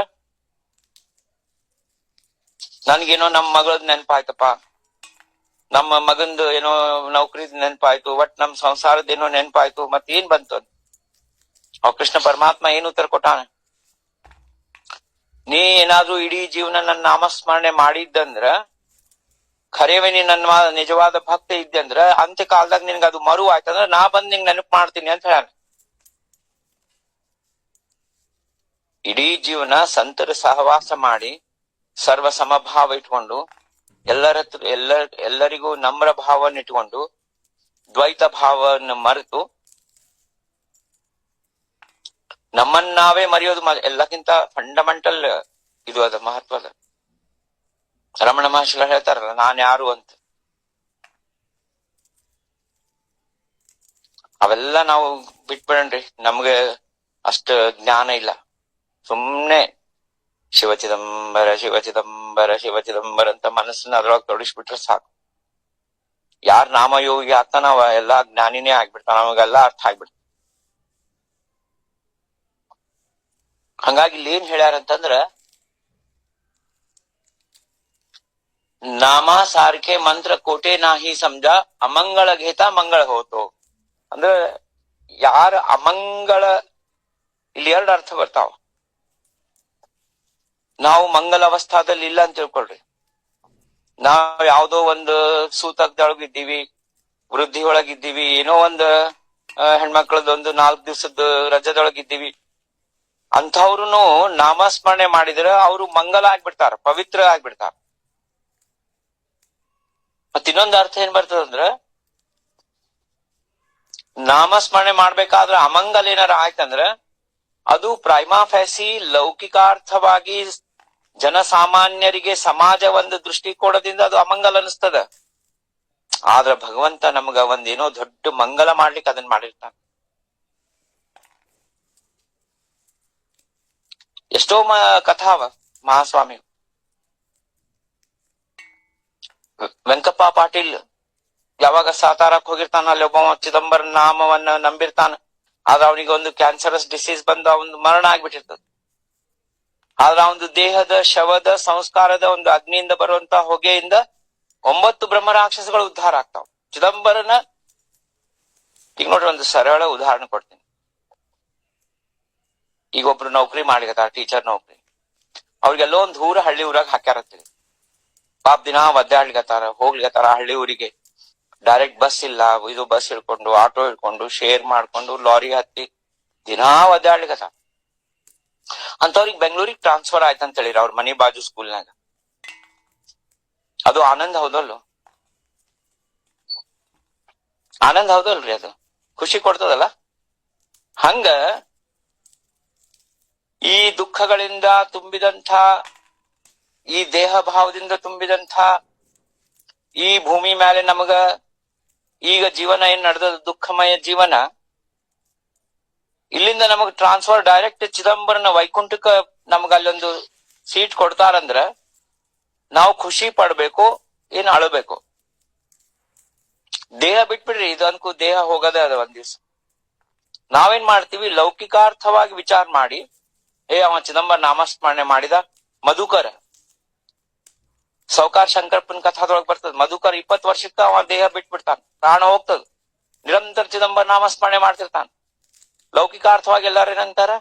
ನನ್ಗೇನೋ ನಮ್ ಮಗಳದ್ ನೆನಪಾಯ್ತಪ್ಪ, ನಮ್ಮ ಮಗಂದು ಏನೋ ನೌಕರಿದ್ ನೆನಪಾಯ್ತು, ಒಟ್ ನಮ್ ಸಂಸಾರದ ಏನೋ ನೆನಪಾಯ್ತು, ಮತ್ ಏನ್ ಬಂತು? ಅವ್ ಕೃಷ್ಣ ಪರಮಾತ್ಮ ಏನ್ ಉತ್ತರ ಕೊಟ್ಟಾನ? ನೀ ಏನಾದ್ರೂ ಇಡೀ ಜೀವನ ನನ್ನ ನಾಮಸ್ಮರಣೆ ಮಾಡಿದ್ದಂದ್ರ, ಖರೇವೆ ನೀ ನನ್ನ ನಿಜವಾದ ಭಕ್ತ ಇದ್ದಂದ್ರ, ಅಂತ್ಯ ಕಾಲದಾಗ ನಿನ್ಗ ಅದು ಮರು ಆಯ್ತಂದ್ರ ನಾ ಬಂದ್ ನಿಂಗ್ ನೆನಪು ಮಾಡ್ತೀನಿ ಅಂತ ಹೇಳ. ಇಡೀ ಜೀವನ ಸಂತರ ಸಹವಾಸ ಮಾಡಿ ಸರ್ವ ಸಮಭಾವ ಇಟ್ಕೊಂಡು, ಎಲ್ಲರಿಗೂ ನಮ್ರ ಭಾವವನ್ನು ಇಟ್ಕೊಂಡು, ದ್ವೈತ ಭಾವವನ್ನು ಮರೆತು ನಮ್ಮನ್ನಾವೇ ಮರೆಯೋದು ಎಲ್ಲಕ್ಕಿಂತ ಫಂಡಮೆಂಟಲ್ ಇದು ಅದ, ಮಹತ್ವದ. ರಮಣ ಮಹರ್ಷಿಗಳು ಹೇಳ್ತಾರಲ್ಲ, ನಾನ್ ಯಾರು ಅಂತ. ಅವೆಲ್ಲ ನಾವು ಬಿಟ್ಬಿಡಣ್ರಿ, ನಮ್ಗೆ ಅಷ್ಟ ಜ್ಞಾನ ಇಲ್ಲ. ಸುಮ್ನೆ ಶಿವಚಿದಂಬರ ಶಿವಚಿದಂಬರ ಶಿವಚಿದಂಬರ ಅಂತ ಮನಸ್ಸನ್ನ ಅದ್ರೊಳಗೆ ತೊಡಗಿಸ್ಬಿಟ್ರೆ ಸಾಕು. ಯಾರ್ ನಾಮಯೋಗಿ ಆಗ್ತಾನ ಅವ ಎಲ್ಲಾ ಜ್ಞಾನಿನೇ ಆಗ್ಬಿಡ್ತಾನ, ಅವಾಗೆಲ್ಲಾ ಅರ್ಥ ಆಗ್ಬಿಡ್ತಾನ. ಹಂಗಾಗಿ ಇಲ್ಲಿ ಏನ್ ಹೇಳ್ಯಾರಂತಂದ್ರ, ನಾಮ ಸಾರ್ಕೆ ಮಂತ್ರ ಕೋಟೆ ನಾಹಿ ಸಮಜ, ಅಮಂಗಳ ಘೇತ ಮಂಗಳ ಹೋತು. ಅಂದ್ರ ಯಾರ ಅಮಂಗಳ, ಇಲ್ಲಿ ಎರಡು ಅರ್ಥ ಬರ್ತಾವ. ನಾವು ಮಂಗಲ ಅವಸ್ಥಾದಲ್ಲಿ ಇಲ್ಲ ಅಂತ ತಿಳ್ಕೊಳ್ರಿ. ನಾವ್ ಯಾವ್ದೋ ಒಂದು ಸೂತಕದೊಳಗಿದ್ದೀವಿ, ವೃದ್ಧಿ ಒಳಗಿದ್ದೀವಿ, ಏನೋ ಒಂದು ಹೆಣ್ಮಕ್ಳದೊಂದು 4 ದಿವಸದ ರಜದೊಳಗಿದ್ದೀವಿ. ಅಂಥವ್ರುನು ನಾಮಸ್ಮರಣೆ ಮಾಡಿದ್ರೆ ಅವರು ಮಂಗಲ ಆಗ್ಬಿಡ್ತಾರ, ಪವಿತ್ರ ಆಗ್ಬಿಡ್ತಾರ. ಮತ್ ಇನ್ನೊಂದು ಅರ್ಥ ಏನ್ ಬರ್ತದಂದ್ರ, ನಾಮಸ್ಮರಣೆ ಮಾಡ್ಬೇಕಾದ್ರ ಅಮಂಗಲ ಏನಾರ ಆಯ್ತಂದ್ರ ಅದು ಪ್ರೈಮಾ ಫ್ಯಾಸಿ ಲೌಕಿಕಾರ್ಥವಾಗಿ ಜನಸಾಮಾನ್ಯರಿಗೆ ಸಮಾಜ ಒಂದು ದೃಷ್ಟಿಕೋನದಿಂದ ಅದು ಅಮಂಗಲ ಅನಿಸ್ತದ. ಆದ್ರ ಭಗವಂತ ನಮ್ಗ ಒಂದೇನೋ ದೊಡ್ಡ ಮಂಗಲ ಮಾಡ್ಲಿಕ್ಕೆ ಅದನ್ನ ಮಾಡಿರ್ತಾನ. ಎಷ್ಟೋ ಕಥಾವ ಮಹಾಸ್ವಾಮಿ ವೆಂಕಪ್ಪ ಪಾಟೀಲ್ ಯಾವಾಗ ಸಾತಾರಕ್ ಹೋಗಿರ್ತಾನ, ಅಲ್ಲಿ ಒಬ್ಬ ಚಿದಂಬರಂ ನಾಮವನ್ನ ನಂಬಿರ್ತಾನ. ಆದ್ರ ಅವನಿಗೆ ಒಂದು ಕ್ಯಾನ್ಸರಸ್ ಡಿಸೀಸ್ ಬಂದು ಅವನ್ ಮರಣ ಆಗ್ಬಿಟ್ಟಿರ್ತದ. ಆದ್ರ ಅವನ ದೇಹದ ಶವದ ಸಂಸ್ಕಾರದ ಒಂದು ಅಗ್ನಿಯಿಂದ ಬರುವಂತ ಹೊಗೆಯಿಂದ 9 ಬ್ರಹ್ಮರಾಕ್ಷಸಗಳು ಉದ್ಧಾರ ಆಗ್ತಾವ. ಚಿದಂಬರನ ಈಗ ನೋಡ್ರಿ ಒಂದು ಸರಳ ಉದಾಹರಣೆ ಕೊಡ್ತೀನಿ. ಈಗ ಒಬ್ರು ನೌಕರಿ ಮಾಡ್ಲಿಕತ್ತಾರ, ಟೀಚರ್ ನೌಕರಿ. ಅವ್ರಿಗೆಲ್ಲೋ ಒಂದು ಊರ ಹಳ್ಳಿ ಊರಾಗ ಹಾಕ್ಯಾರತ್ತೀರಿ. ಪಾಪ್ ದಿನ ಒದ್ದಾಡ್ಲಿಕತ್ತಾರ, ಹೋಗ್ಲಿಕತ್ತಾರ ಹಳ್ಳಿ ಊರಿಗೆ. ಡೈರೆಕ್ಟ್ ಬಸ್ ಇಲ್ಲ, ಇದು ಬಸ್ ಹಿಡ್ಕೊಂಡು ಆಟೋ ಹಿಡ್ಕೊಂಡು ಶೇರ್ ಮಾಡ್ಕೊಂಡು ಲಾರಿ ಹತ್ತಿ ದಿನಾ ಒದ್ದಾಡ್ಲಿಕತ್ತಾರ. ಅಂತವ್ರಿಗೆ ಬೆಂಗಳೂರಿಗೆ ಟ್ರಾನ್ಸ್ಫರ್ ಆಯ್ತಂತ ಹೇಳಿರಿ ಅವ್ರ ಮನಿ ಬಾಜು ಸ್ಕೂಲ್ನಾಗ. ಅದು ಆನಂದ್ ಹೌದಲ್ಲು? ಆನಂದ್ ಹೌದಲ್ರಿ? ಅದು ಖುಷಿ ಕೊಡ್ತದಲ್ಲ. ಹಂಗ ಈ ದುಃಖಗಳಿಂದ ತುಂಬಿದಂಥ, ಈ ದೇಹ ಭಾವದಿಂದ ತುಂಬಿದಂಥ ಈ ಭೂಮಿ ಮೇಲೆ ನಮಗ ಈಗ ಜೀವನ ಏನ್ ನಡೆದ ದುಃಖಮಯ ಜೀವನ, ಇಲ್ಲಿಂದ ನಮಗ್ ಟ್ರಾನ್ಸ್ಫರ್ ಡೈರೆಕ್ಟ್ ಚಿದಂಬರನ ವೈಕುಂಠಕ್ಕ ನಮಗ ಅಲ್ಲೊಂದು ಸೀಟ್ ಕೊಡ್ತಾರಂದ್ರ ನಾವು ಖುಷಿ ಪಡ್ಬೇಕು, ಏನ್ ಅಳಬೇಕು? ದೇಹ ಬಿಟ್ಬಿಡ್ರಿ, ಇದು ಅನ್ಕು ದೇಹ ಹೋಗದೆ ಅದ ಒಂದ್ ದಿವ್ಸ. ನಾವೇನ್ ಮಾಡ್ತೀವಿ, ಲೌಕಿಕಾರ್ಥವಾಗಿ ವಿಚಾರ ಮಾಡಿ, ಅವ ಚಿದಂಬರ ನಾಮಸ್ಮರಣೆ ಮಾಡಿದ. ಮಧುಕರ, ಸೌಕಾರ್ ಶಂಕರಪ್ಪನ ಕಥಾದೊಳಗ್ ಬರ್ತದ. ಮಧುಕರ್ 20 ವರ್ಷಕ್ಕ ಅವ ದೇಹ ಬಿಟ್ಬಿಡ್ತಾನ, ಪ್ರಾಣ ಹೋಗ್ತದ. ನಿರಂತರ ಚಿದಂಬರ ನಾಮಸ್ಮರಣೆ ಮಾಡ್ತಿರ್ತಾನ. ಲೌಕಿಕಾರ್ಥವಾಗಿ ಎಲ್ಲಾರು ಏನಂತಾರ,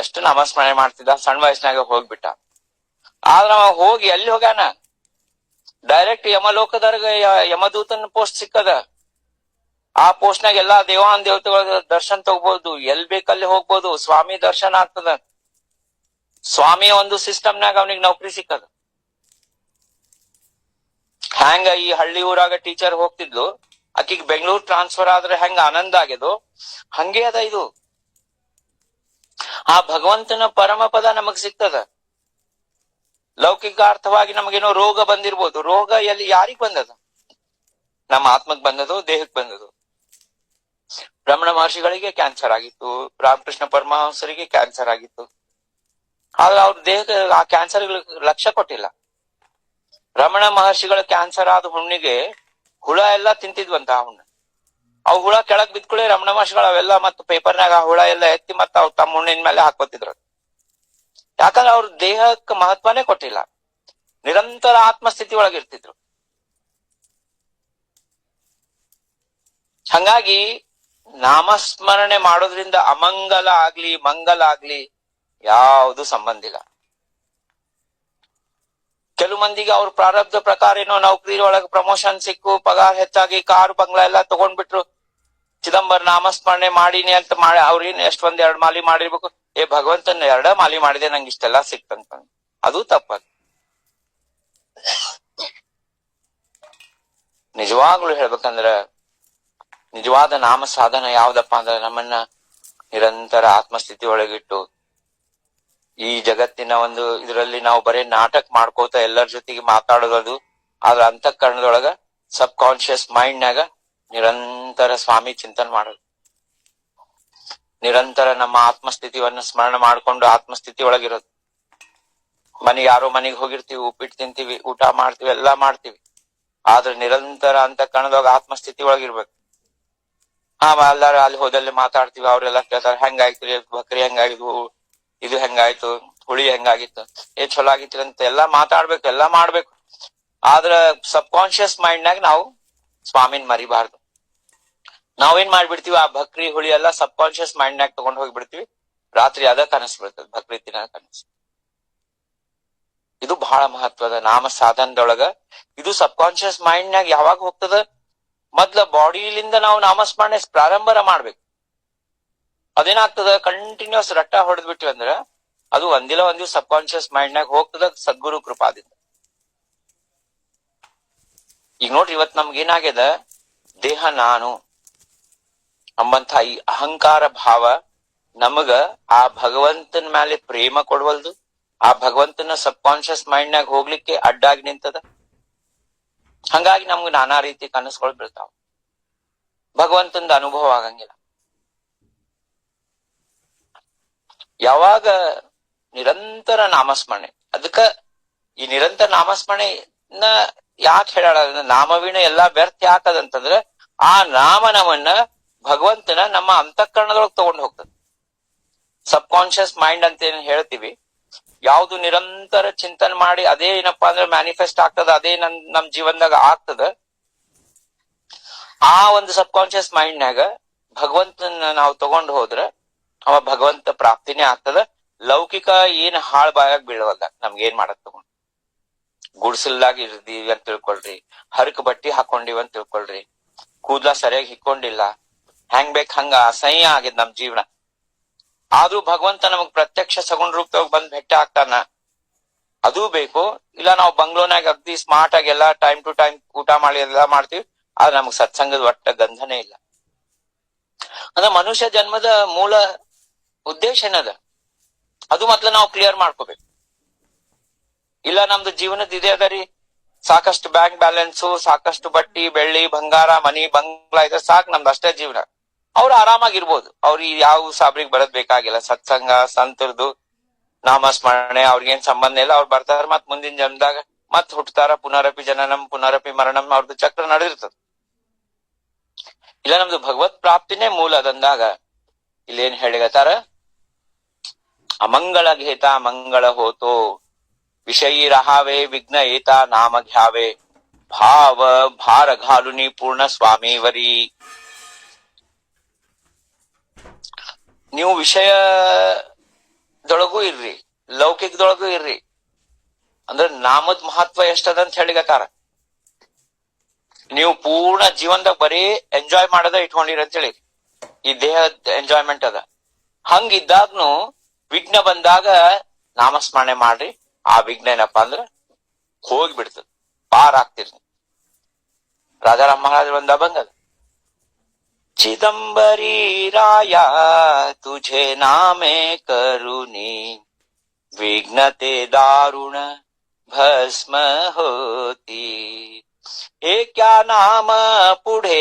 ಎಷ್ಟು ನಾಮಸ್ಮರಣೆ ಮಾಡ್ತಿದ್ದ, ಸಣ್ಣ ವಯಸ್ಸಿನಾಗ ಹೋಗ್ಬಿಟ್ಟ. ಆದ್ರ ಅವ ಹೋಗಿ ಎಲ್ಲಿ ಹೋಗ್ಯಾನ, ಡೈರೆಕ್ಟ್ ಯಮಲೋಕದರ್ಗ ಯಮದೂತನ ಪೋಸ್ಟ್ ಸಿಕ್ಕದ. ಆ ಪೋಸ್ಟ್ನಾಗ ಎಲ್ಲಾ ದೇವಾನ್ ದೇವತೆಗಳ ದರ್ಶನ ತಗೋಬಹುದು, ಎಲ್ ಬೇಕಲ್ಲಿ ಹೋಗ್ಬೋದು, ಸ್ವಾಮಿ ದರ್ಶನ ಆಗ್ತದ. ಸ್ವಾಮಿಯ ಒಂದು ಸಿಸ್ಟಮ್ನಾಗ ಅವನಿಗೆ ನೌಕರಿ ಸಿಕ್ಕದ. ಹೆಂಗ ಈ ಹಳ್ಳಿ ಊರಾಗ ಟೀಚರ್ ಹೋಗ್ತಿದ್ಲು, ಆಕಿಗ್ ಬೆಂಗಳೂರು ಟ್ರಾನ್ಸ್ಫರ್ ಆದ್ರೆ ಹೆಂಗ ಆನಂದ ಆಗ್ಯದೋ ಹಂಗೆ ಅದ ಇದು. ಆ ಭಗವಂತನ ಪರಮ ಪದ ನಮಗ್ ಸಿಗ್ತದ. ಲೌಕಿಕಾರ್ಥವಾಗಿ ನಮಗೇನೋ ರೋಗ ಬಂದಿರ್ಬೋದು. ರೋಗ ಎಲ್ಲಿ ಯಾರಿಗ್ ಬಂದದ? ನಮ್ಮ ಆತ್ಮಕ್ ಬಂದದು, ದೇಹಕ್ ಬಂದದು. ರಮಣ ಮಹರ್ಷಿಗಳಿಗೆ ಕ್ಯಾನ್ಸರ್ ಆಗಿತ್ತು, ರಾಮಕೃಷ್ಣ ಪರಮಹಂಸರಿಗೆ ಕ್ಯಾನ್ಸರ್ ಆಗಿತ್ತು. ಆದ್ರೆ ಅವ್ರ ದೇಹಕ್ಕೆ ಆ ಕ್ಯಾನ್ಸರ್ ಲಕ್ಷ್ಯ ಕೊಟ್ಟಿಲ್ಲ. ರಮಣ ಮಹರ್ಷಿಗಳ ಕ್ಯಾನ್ಸರ್ ಆದ ಹುಣ್ಣಿಗೆ ಹುಳ ಎಲ್ಲಾ ತಿಂತಿದ್ವಂತ. ಆ ಹುಣ್ಣ, ಅವ್ ಹುಳ ಕೆಳಗ್ ಬಿದ್ಕೊಳ್ಳಿ ರಮಣ ಮಹರ್ಷಿಗಳು ಅವೆಲ್ಲ ಮತ್ತ ಪೇಪರ್ನಾಗ ಆ ಹುಳ ಎಲ್ಲ ಎತ್ತಿ ಮತ್ತ ಅವ್ ತಮ್ಮ ಹುಣ್ಣಿನ ಮೇಲೆ ಹಾಕೋತಿದ್ರು. ಯಾಕಂದ್ರೆ ಅವ್ರ ದೇಹಕ್ಕೆ ಮಹತ್ವನೇ ಕೊಟ್ಟಿಲ್ಲ, ನಿರಂತರ ಆತ್ಮಸ್ಥಿತಿ ಒಳಗಿರ್ತಿದ್ರು. ಹಂಗಾಗಿ ನಾಮಸ್ಮರಣೆ ಮಾಡೋದ್ರಿಂದ ಅಮಂಗಲ ಆಗ್ಲಿ ಮಂಗಲ ಆಗ್ಲಿ ಯಾವುದು ಸಂಬಂಧ ಇಲ್ಲ. ಕೆಲವು ಮಂದಿಗೆ ಅವ್ರ ಪ್ರಾರಬ್ಧ ಪ್ರಕಾರ ಏನೋ ನೌಕರಿ ಒಳಗೆ ಪ್ರಮೋಷನ್ ಸಿಕ್ಕು, ಪಗಾರ ಹೆಚ್ಚಾಗಿ, ಕಾರು ಬಂಗ್ಲಾ ಎಲ್ಲಾ ತಗೊಂಡ್ಬಿಟ್ರು. ಚಿದಂಬರ ನಾಮಸ್ಮರಣೆ ಮಾಡೀನಿ ಅಂತ ಮಾಡಿ ಅವ್ರೇನ್ ಎಷ್ಟೊಂದ್ 2 ಮಾಲಿ ಮಾಡಿರ್ಬೇಕು. ಭಗವಂತನ 2 ಮಾಲಿ ಮಾಡಿದೆ ನಂಗೆ ಇಷ್ಟೆಲ್ಲಾ ಸಿಕ್ತಂತ, ಅದು ತಪ್ಪದ. ನಿಜವಾಗ್ಲು ಹೇಳ್ಬೇಕಂದ್ರ ನಿಜವಾದ ನಾಮ ಸಾಧನ ಯಾವ್ದಪ್ಪ ಅಂದ್ರ, ನಮ್ಮನ್ನ ನಿರಂತರ ಆತ್ಮಸ್ಥಿತಿ ಒಳಗಿಟ್ಟು ಈ ಜಗತ್ತಿನ ಒಂದು ಇದರಲ್ಲಿ ನಾವು ಬರೀ ನಾಟಕ ಮಾಡ್ಕೋತ ಎಲ್ಲರ ಜೊತೆಗೆ ಮಾತಾಡೋದು. ಆದ್ರ ಅಂತಃಕರಣದೊಳಗ ಸಬ್ ಕಾನ್ಶಿಯಸ್ ಮೈಂಡ್ನಾಗ ನಿರಂತರ ಸ್ವಾಮಿ ಚಿಂತನೆ ಮಾಡೋದು. ನಿರಂತರ ನಮ್ಮ ಆತ್ಮಸ್ಥಿತಿಯನ್ನ ಸ್ಮರಣ ಮಾಡ್ಕೊಂಡು ಆತ್ಮಸ್ಥಿತಿ ಒಳಗಿರೋದು. ಯಾರೋ ಮನೆಗೆ ಹೋಗಿರ್ತೀವಿ, ಉಪ್ಪಿಟ್ಟು ತಿಂತೀವಿ, ಊಟ ಮಾಡ್ತೀವಿ, ಎಲ್ಲಾ ಮಾಡ್ತೀವಿ. ಆದ್ರ ನಿರಂತರ ಅಂತ ಕಣದೊಳಗ ಆತ್ಮಸ್ಥಿತಿ ಒಳಗಿರ್ಬೇಕು. ಎಲ್ಲಾರು ಅಲ್ಲಿ ಹೋದಲ್ಲಿ ಮಾತಾಡ್ತೀವಿ, ಅವ್ರೆಲ್ಲಾ ಕೇಳ್ತಾರೆ ಹೆಂಗಾಯ್ತು ಬಕ್ರಿ ಹೆಂಗಾಗಿದ್ವು, ಇದು ಹೆಂಗಾಯ್ತು, ಹುಳಿ ಹೆಂಗಾಗಿತ್ತು, ಚಲೋ ಆಗಿತ್ತು ಅಂತ ಎಲ್ಲಾ ಮಾತಾಡ್ಬೇಕು, ಎಲ್ಲಾ ಮಾಡ್ಬೇಕು. ಆದ್ರ ಸಬ್ ಕಾನ್ಶಿಯಸ್ ಮೈಂಡ್ನಾಗ ನಾವು ಸ್ವಾಮಿನ್ ಮರಿಬಾರ್ದು. ನಾವೇನ್ ಮಾಡ್ಬಿಡ್ತೀವಿ, ಆ ಬಕ್ರಿ ಹುಳಿ ಎಲ್ಲಾ ಸಬ್ ಕಾನ್ಶಿಯಸ್ ಮೈಂಡ್ನಾಗ ತಗೊಂಡ್ ಹೋಗ್ಬಿಡ್ತೀವಿ. ರಾತ್ರಿ ಅದ ಕನಸು ಬೀಳ್ತದೆ, ಬಕ್ರಿ ತಿನ್ನ ಕನಸು. ಇದು ಬಹಳ ಮಹತ್ವದ ನಾಮ ಸಾಧನದೊಳಗ. ಇದು ಸಬ್ ಕಾನ್ಶಿಯಸ್ ಮೈಂಡ್ನಾಗ ಯಾವಾಗ ಹೋಗ್ತದ, ಮೊದ್ಲ ಬಾಡಿಲಿಂದ ನಾವು ನಾಮಸ್ಮರಣೆ ಪ್ರಾರಂಭ ಮಾಡ್ಬೇಕು. ಅದೇನಾಗ್ತದ, ಕಂಟಿನ್ಯೂಸ್ ರಟ್ಟ ಹೊಡೆದ್ ಬಿಟ್ಟಿವಿ ಅಂದ್ರ ಅದು ಒಂದಿಲ್ಲ ಒಂದ್ ದಿವ್ಸ ಸಬ್ ಕಾನ್ಶಿಯಸ್ ಮೈಂಡ್ನಾಗ ಹೋಗ್ತದ ಸದ್ಗುರು ಕೃಪಾದಿಂದ. ಈಗ ನೋಡ್ರಿ, ಇವತ್ ನಮ್ಗೆ ಏನಾಗ್ಯದ, ದೇಹ ನಾನು ಅಂಬಂತ ಈ ಅಹಂಕಾರ ಭಾವ ನಮಗ ಆ ಭಗವಂತನ ಮೇಲೆ ಪ್ರೇಮ ಕೊಡ್ವಲ್ದು. ಆ ಭಗವಂತನ ಸಬ್ ಕಾನ್ಶಿಯಸ್ ಮೈಂಡ್ನಾಗ ಹೋಗ್ಲಿಕ್ಕೆ ಅಡ್ಡಾಗಿ ನಿಂತದ. ಹಂಗಾಗಿ ನಮ್ಗೆ ನಾನಾ ರೀತಿ ಕನಸುಗಳು ಬೀಳ್ತಾವ, ಭಗವಂತಂದ ಅನುಭವ ಆಗಂಗಿಲ್ಲ. ಯಾವಾಗ ನಿರಂತರ ನಾಮಸ್ಮರಣೆ, ಅದಕ್ಕ ಈ ನಿರಂತರ ನಾಮಸ್ಮರಣೆನ ಯಾಕೆ ಹೇಳಾಳ, ನಾಮವೀಣ ಎಲ್ಲಾ ವ್ಯರ್ಥ ಯಾಕದಂತಂದ್ರ ಆ ನಾಮ ನಮ್ಮನ್ನ ಭಗವಂತನ ನಮ್ಮ ಅಂತಃಕರಣದೊಳಗೆ ತಗೊಂಡು ಹೋಗ್ತದೆ. ಸಬ್ ಕಾನ್ಶಿಯಸ್ ಮೈಂಡ್ ಅಂತ ಏನ್ ಹೇಳ್ತೀವಿ, ಯಾವ್ದು ನಿರಂತರ ಚಿಂತನೆ ಮಾಡಿ ಅದೇ ಏನಪ್ಪಾ ಅಂದ್ರೆ ಮ್ಯಾನಿಫೆಸ್ಟ್ ಆಗ್ತದ, ಅದೇ ನಮ್ ಜೀವನದಾಗ ಆಗ್ತದ. ಆ ಒಂದು ಸಬ್ ಕಾನ್ಶಿಯಸ್ ಮೈಂಡ್ನಾಗ ಭಗವಂತನ ನಾವು ತಗೊಂಡು ಹೋದ್ರ ಅವ ಭಗವಂತ ಪ್ರಾಪ್ತಿನೇ ಆಗ್ತದ. ಲೌಕಿಕ ಏನ್ ಹಾಳ್ ಬಾಯಾಗ ಬೀಳವಲ್ಲ. ನಮ್ಗೆ ಏನ್ ಮಾಡಕ್ ತಗೊಂಡು ಗುಡ್ಸಲ್ದಾಗ ಇರ್ದೀವಿ ಅಂತ ತಿಳ್ಕೊಳ್ರಿ, ಹರಕ್ ಬಟ್ಟಿ ಹಾಕೊಂಡಿವಿ ಅಂತ ತಿಳ್ಕೊಳ್ರಿ, ಕೂದ್ಲ ಸರಿಯಾಗಿ ಹಿಕ್ಕೊಂಡಿಲ್ಲ, ಹೆಂಗ್ ಬೇಕ್ ಹಂಗ ಅಸಹ್ಯ ಆಗಿದ್ ನಮ್ ಜೀವನ. ಆದ್ರೂ ಭಗವಂತ ನಮಗ್ ಪ್ರತ್ಯಕ್ಷ ಸಗುಣ ರೂಪದಾಗ ಬಂದ್ ಭೇಟಿ ಆಗ್ತಾನ, ಅದೂ ಬೇಕು. ಇಲ್ಲ ನಾವು ಬಂಗ್ಲೋನಾಗ ಅಗ್ದಿ ಸ್ಮಾರ್ಟ್ ಆಗಿ ಎಲ್ಲಾ ಟೈಮ್ ಟು ಟೈಮ್ ಊಟ ಮಾಡಿ ಎಲ್ಲಾ ಮಾಡ್ತೀವಿ, ಆದ್ರೆ ನಮಗ್ ಸತ್ಸಂಗದ ಒಟ್ಟ ಗಂಧನೇ ಇಲ್ಲ. ಅಂದ್ರೆ ಮನುಷ್ಯ ಜನ್ಮದ ಮೂಲ ಉದ್ದೇಶ ಏನದ, ಅದು ಮೊದ್ಲ ನಾವು ಕ್ಲಿಯರ್ ಮಾಡ್ಕೋಬೇಕು. ಇಲ್ಲ ನಮ್ದು ಜೀವನದ ಇದೆ ಅದರಿ, ಸಾಕಷ್ಟು ಬ್ಯಾಂಕ್ ಬ್ಯಾಲೆನ್ಸು, ಸಾಕಷ್ಟು ಬಟ್ಟಿ ಬೆಳ್ಳಿ ಬಂಗಾರ ಮನಿ ಬಂಗ್ಲಾ ಇದ್ರೆ ಸಾಕು, ನಮ್ದು ಅಷ್ಟೇ ಜೀವನ. ಅವ್ರು ಆರಾಮಾಗಿರ್ಬೋದು, ಅವ್ರಿಗೆ ಯಾವ ಸಾಬ್ರಿಗೆ ಬರೋದ್ ಬೇಕಾಗಿಲ್ಲ. ಸತ್ಸಂಗ ಸಂತರದು ನಾಮಸ್ಮರಣೆ ಅವ್ರಿಗೇನ್ ಸಂಬಂಧ ಇಲ್ಲ. ಅವ್ರು ಬರ್ತಾರ, ಮತ್ ಮುಂದಿನ ಜನ್ಮದಾಗ ಮತ್ ಹುಟ್ಟತಾರ. ಪುನರಪಿ ಜನನಂ ಪುನರಪಿ ಮರಣಂ, ಅವ್ರದ್ದು ಚಕ್ರ ನಡೆದಿರ್ತದ. ಇಲ್ಲ ನಮ್ದು ಭಗವತ್ ಪ್ರಾಪ್ತಿನೇ ಮೂಲ ಅದಂದಾಗ ಇಲ್ಲೇನ್ ಹೇಳಿಗತಾರ, ಅಮಂಗಳ ಘೇತ ಮಂಗಳ ಹೋತೋ ವಿಷಯಿ ರಹಾವೆ ವಿಘ್ನ ಏತ ನಾಮ ಘ್ಯಾವೆ ಭಾವ ಭಾರ ಘಾಲುನಿ ಪೂರ್ಣ ಸ್ವಾಮೀವರಿ. ನೀವು ವಿಷಯದೊಳಗೂ ಇರ್ರಿ, ಲೌಕಿಕದೊಳಗೂ ಇರ್ರಿ, ಅಂದ್ರೆ ನಾಮದ ಮಹತ್ವ ಎಷ್ಟದಂತ ಹೇಳಿಗತಾರ. ನೀವು ಪೂರ್ಣ ಜೀವನದಾಗ ಬರೀ ಎಂಜಾಯ್ ಮಾಡದ ಇಟ್ಕೊಂಡಿರಿ ಅಂತ ಹೇಳಿ, ಈ ದೇಹದ ಎಂಜಾಯ್ಮೆಂಟ್ ಅದ. ಹಂಗಿದ್ದಾಗ್ನು ವಿಘ್ನ ಬಂದಾಗ ನಾಮಸ್ಮರಣೆ ಮಾಡ್ರಿ, ಆ ವಿಘ್ನ ಏನಪ್ಪಾ ಅಂದ್ರ ಹೋಗ್ಬಿಡ್ತದ, ಪಾರ್ ಆಗ್ತಿರ್. ರಾಜಾರಾಮ್ ಮಹಾರಾಜ್ ಒಂದ ಬಂದದ, ಚಿದಂಬರಿ ರಾಯ ತುझे नामे करुणी विघ्नते दारुण भस्म होती. हे क्या नाम पुढे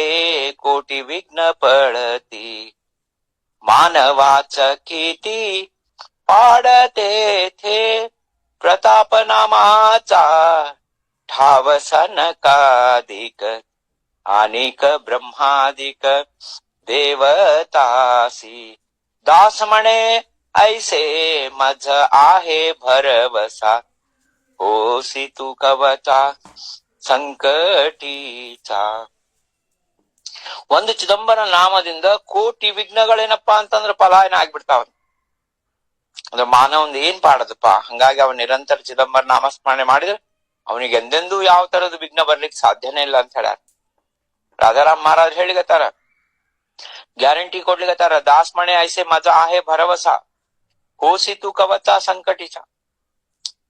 कोटी विघ्न पडती. मानवाच किती पाडते थे प्रताप नामाचा ठाव सनकाधिक अनेक ब्रह्मादिक देवतासी. दास म्हणे ऐसे मज आहे भरवसा होसी तू कवचा ಸಂಕಟೀಚಾ. ಒಂದು ಚಿದಂಬರ ನಾಮದಿಂದ ಕೋಟಿ ವಿಘ್ನಗಳೇನಪ್ಪಾ ಅಂತಂದ್ರ ಪಲಾಯನ ಆಗ್ಬಿಡ್ತಾವ. ಅಂದ್ರೆ ಮಾನವಂದ ಏನ್ ಪಾಡದಪ್ಪ. ಹಂಗಾಗಿ ಅವನ್ ನಿರಂತರ ಚಿದಂಬರ ನಾಮಸ್ಮರಣೆ ಮಾಡಿದ್ರೆ ಅವನಿಗೆ ಎಂದೆಂದೂ ಯಾವ ತರದ ವಿಘ್ನ ಬರ್ಲಿಕ್ಕೆ ಸಾಧ್ಯನೇ ಇಲ್ಲ ಅಂತ ಹೇಳ್ಯಾರ. ರಾಜಾರಾಮ್ ಮಹಾರಾಜ್ ಹೇಳಿಗತ್ತಾರ, ಗ್ಯಾರಂಟಿ ಕೊಡ್ಲಿಗತ್ತಾರ, ದಾಸ್ಮಣೆ ಐಸೆ ಮಜಾ ಆಹೆ ಭರವಸ ಹೋಸಿತು ಕವಚ ಸಂಕಟಿಚ.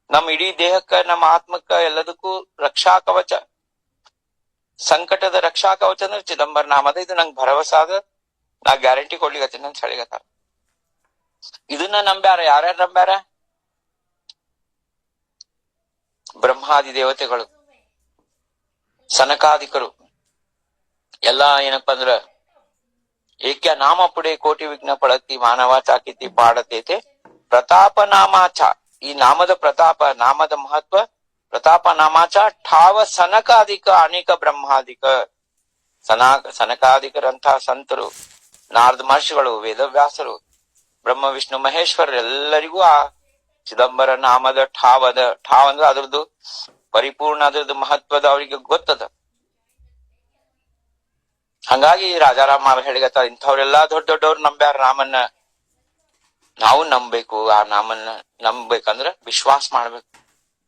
ನಮ್ ಇಡೀ ದೇಹಕ್ಕ ನಮ್ಮ ಆತ್ಮಕ್ಕ ಎಲ್ಲದಕ್ಕೂ ರಕ್ಷಾ ಕವಚ, ಸಂಕಟದ ರಕ್ಷಾ ಕವಚ ಅಂದ್ರೆ ಚಿದಂಬರ ನಾಮದ. ಇದು ನಂಗೆ ಭರವಸೆ ಅದ, ನಾ ಗ್ಯಾರಂಟಿ ಕೊಡ್ಲಿಗತ್ತೀನಿ ಅಂತ ಹೇಳಿಗತ್ತಾರ. ಇದನ್ನ ನಂಬ್ಯಾರ. ಯಾರ್ಯಾರು ನಂಬ್ಯಾರ? ಬ್ರಹ್ಮಾದಿ ದೇವತೆಗಳು, ಸನಕಾದಿಕರು ಎಲ್ಲಾ ಏನಪ್ಪಾ ಅಂದ್ರ ಏಕ್ಯ ನಾಮ ಪುಡೆ ಕೋಟಿ ವಿಘ್ನ ಪಡತಿ ಮಾನವ ಚಾಕಿತಿ ಪಾಡತೇತೆ ಪ್ರತಾಪ ನಾಮಾಚ. ಈ ನಾಮದ ಪ್ರತಾಪ, ನಾಮದ ಮಹತ್ವ प्रताप नामाचा ठाव सनकाधिक अनेक ब्रह्माधिक ಸನಕಾದಿಕರಂತಹ ಸಂತರು, ನಾರದ ಮಹರ್ಷಿಗಳು, ವೇದವ್ಯಾಸರು, ಬ್ರಹ್ಮ ವಿಷ್ಣು ಮಹೇಶ್ವರರೆಲ್ಲರಿಗೂ ಆ ಚಿದಂಬರ ನಾಮದ ಠಾವ್ ಅಂದ್ರೆ ಅದ್ರದ್ದು ಪರಿಪೂರ್ಣ ಅದ್ರದ್ದು ಮಹತ್ವದ ಅವರಿಗೆ ಗೊತ್ತದ. ಹಂಗಾಗಿ ರಾಜಾರಾಮ ಹೇಳಿಗತ್ತ ಇಂಥವ್ರೆಲ್ಲಾ ದೊಡ್ಡ ದೊಡ್ಡವ್ರು ನಂಬ್ಯಾರ ರಾಮನ್ನ, ನಾವು ನಂಬಬೇಕು. ಆ ನಾಮನ್ನ ನಂಬಬೇಕಂದ್ರ ವಿಶ್ವಾಸ ಮಾಡ್ಬೇಕು,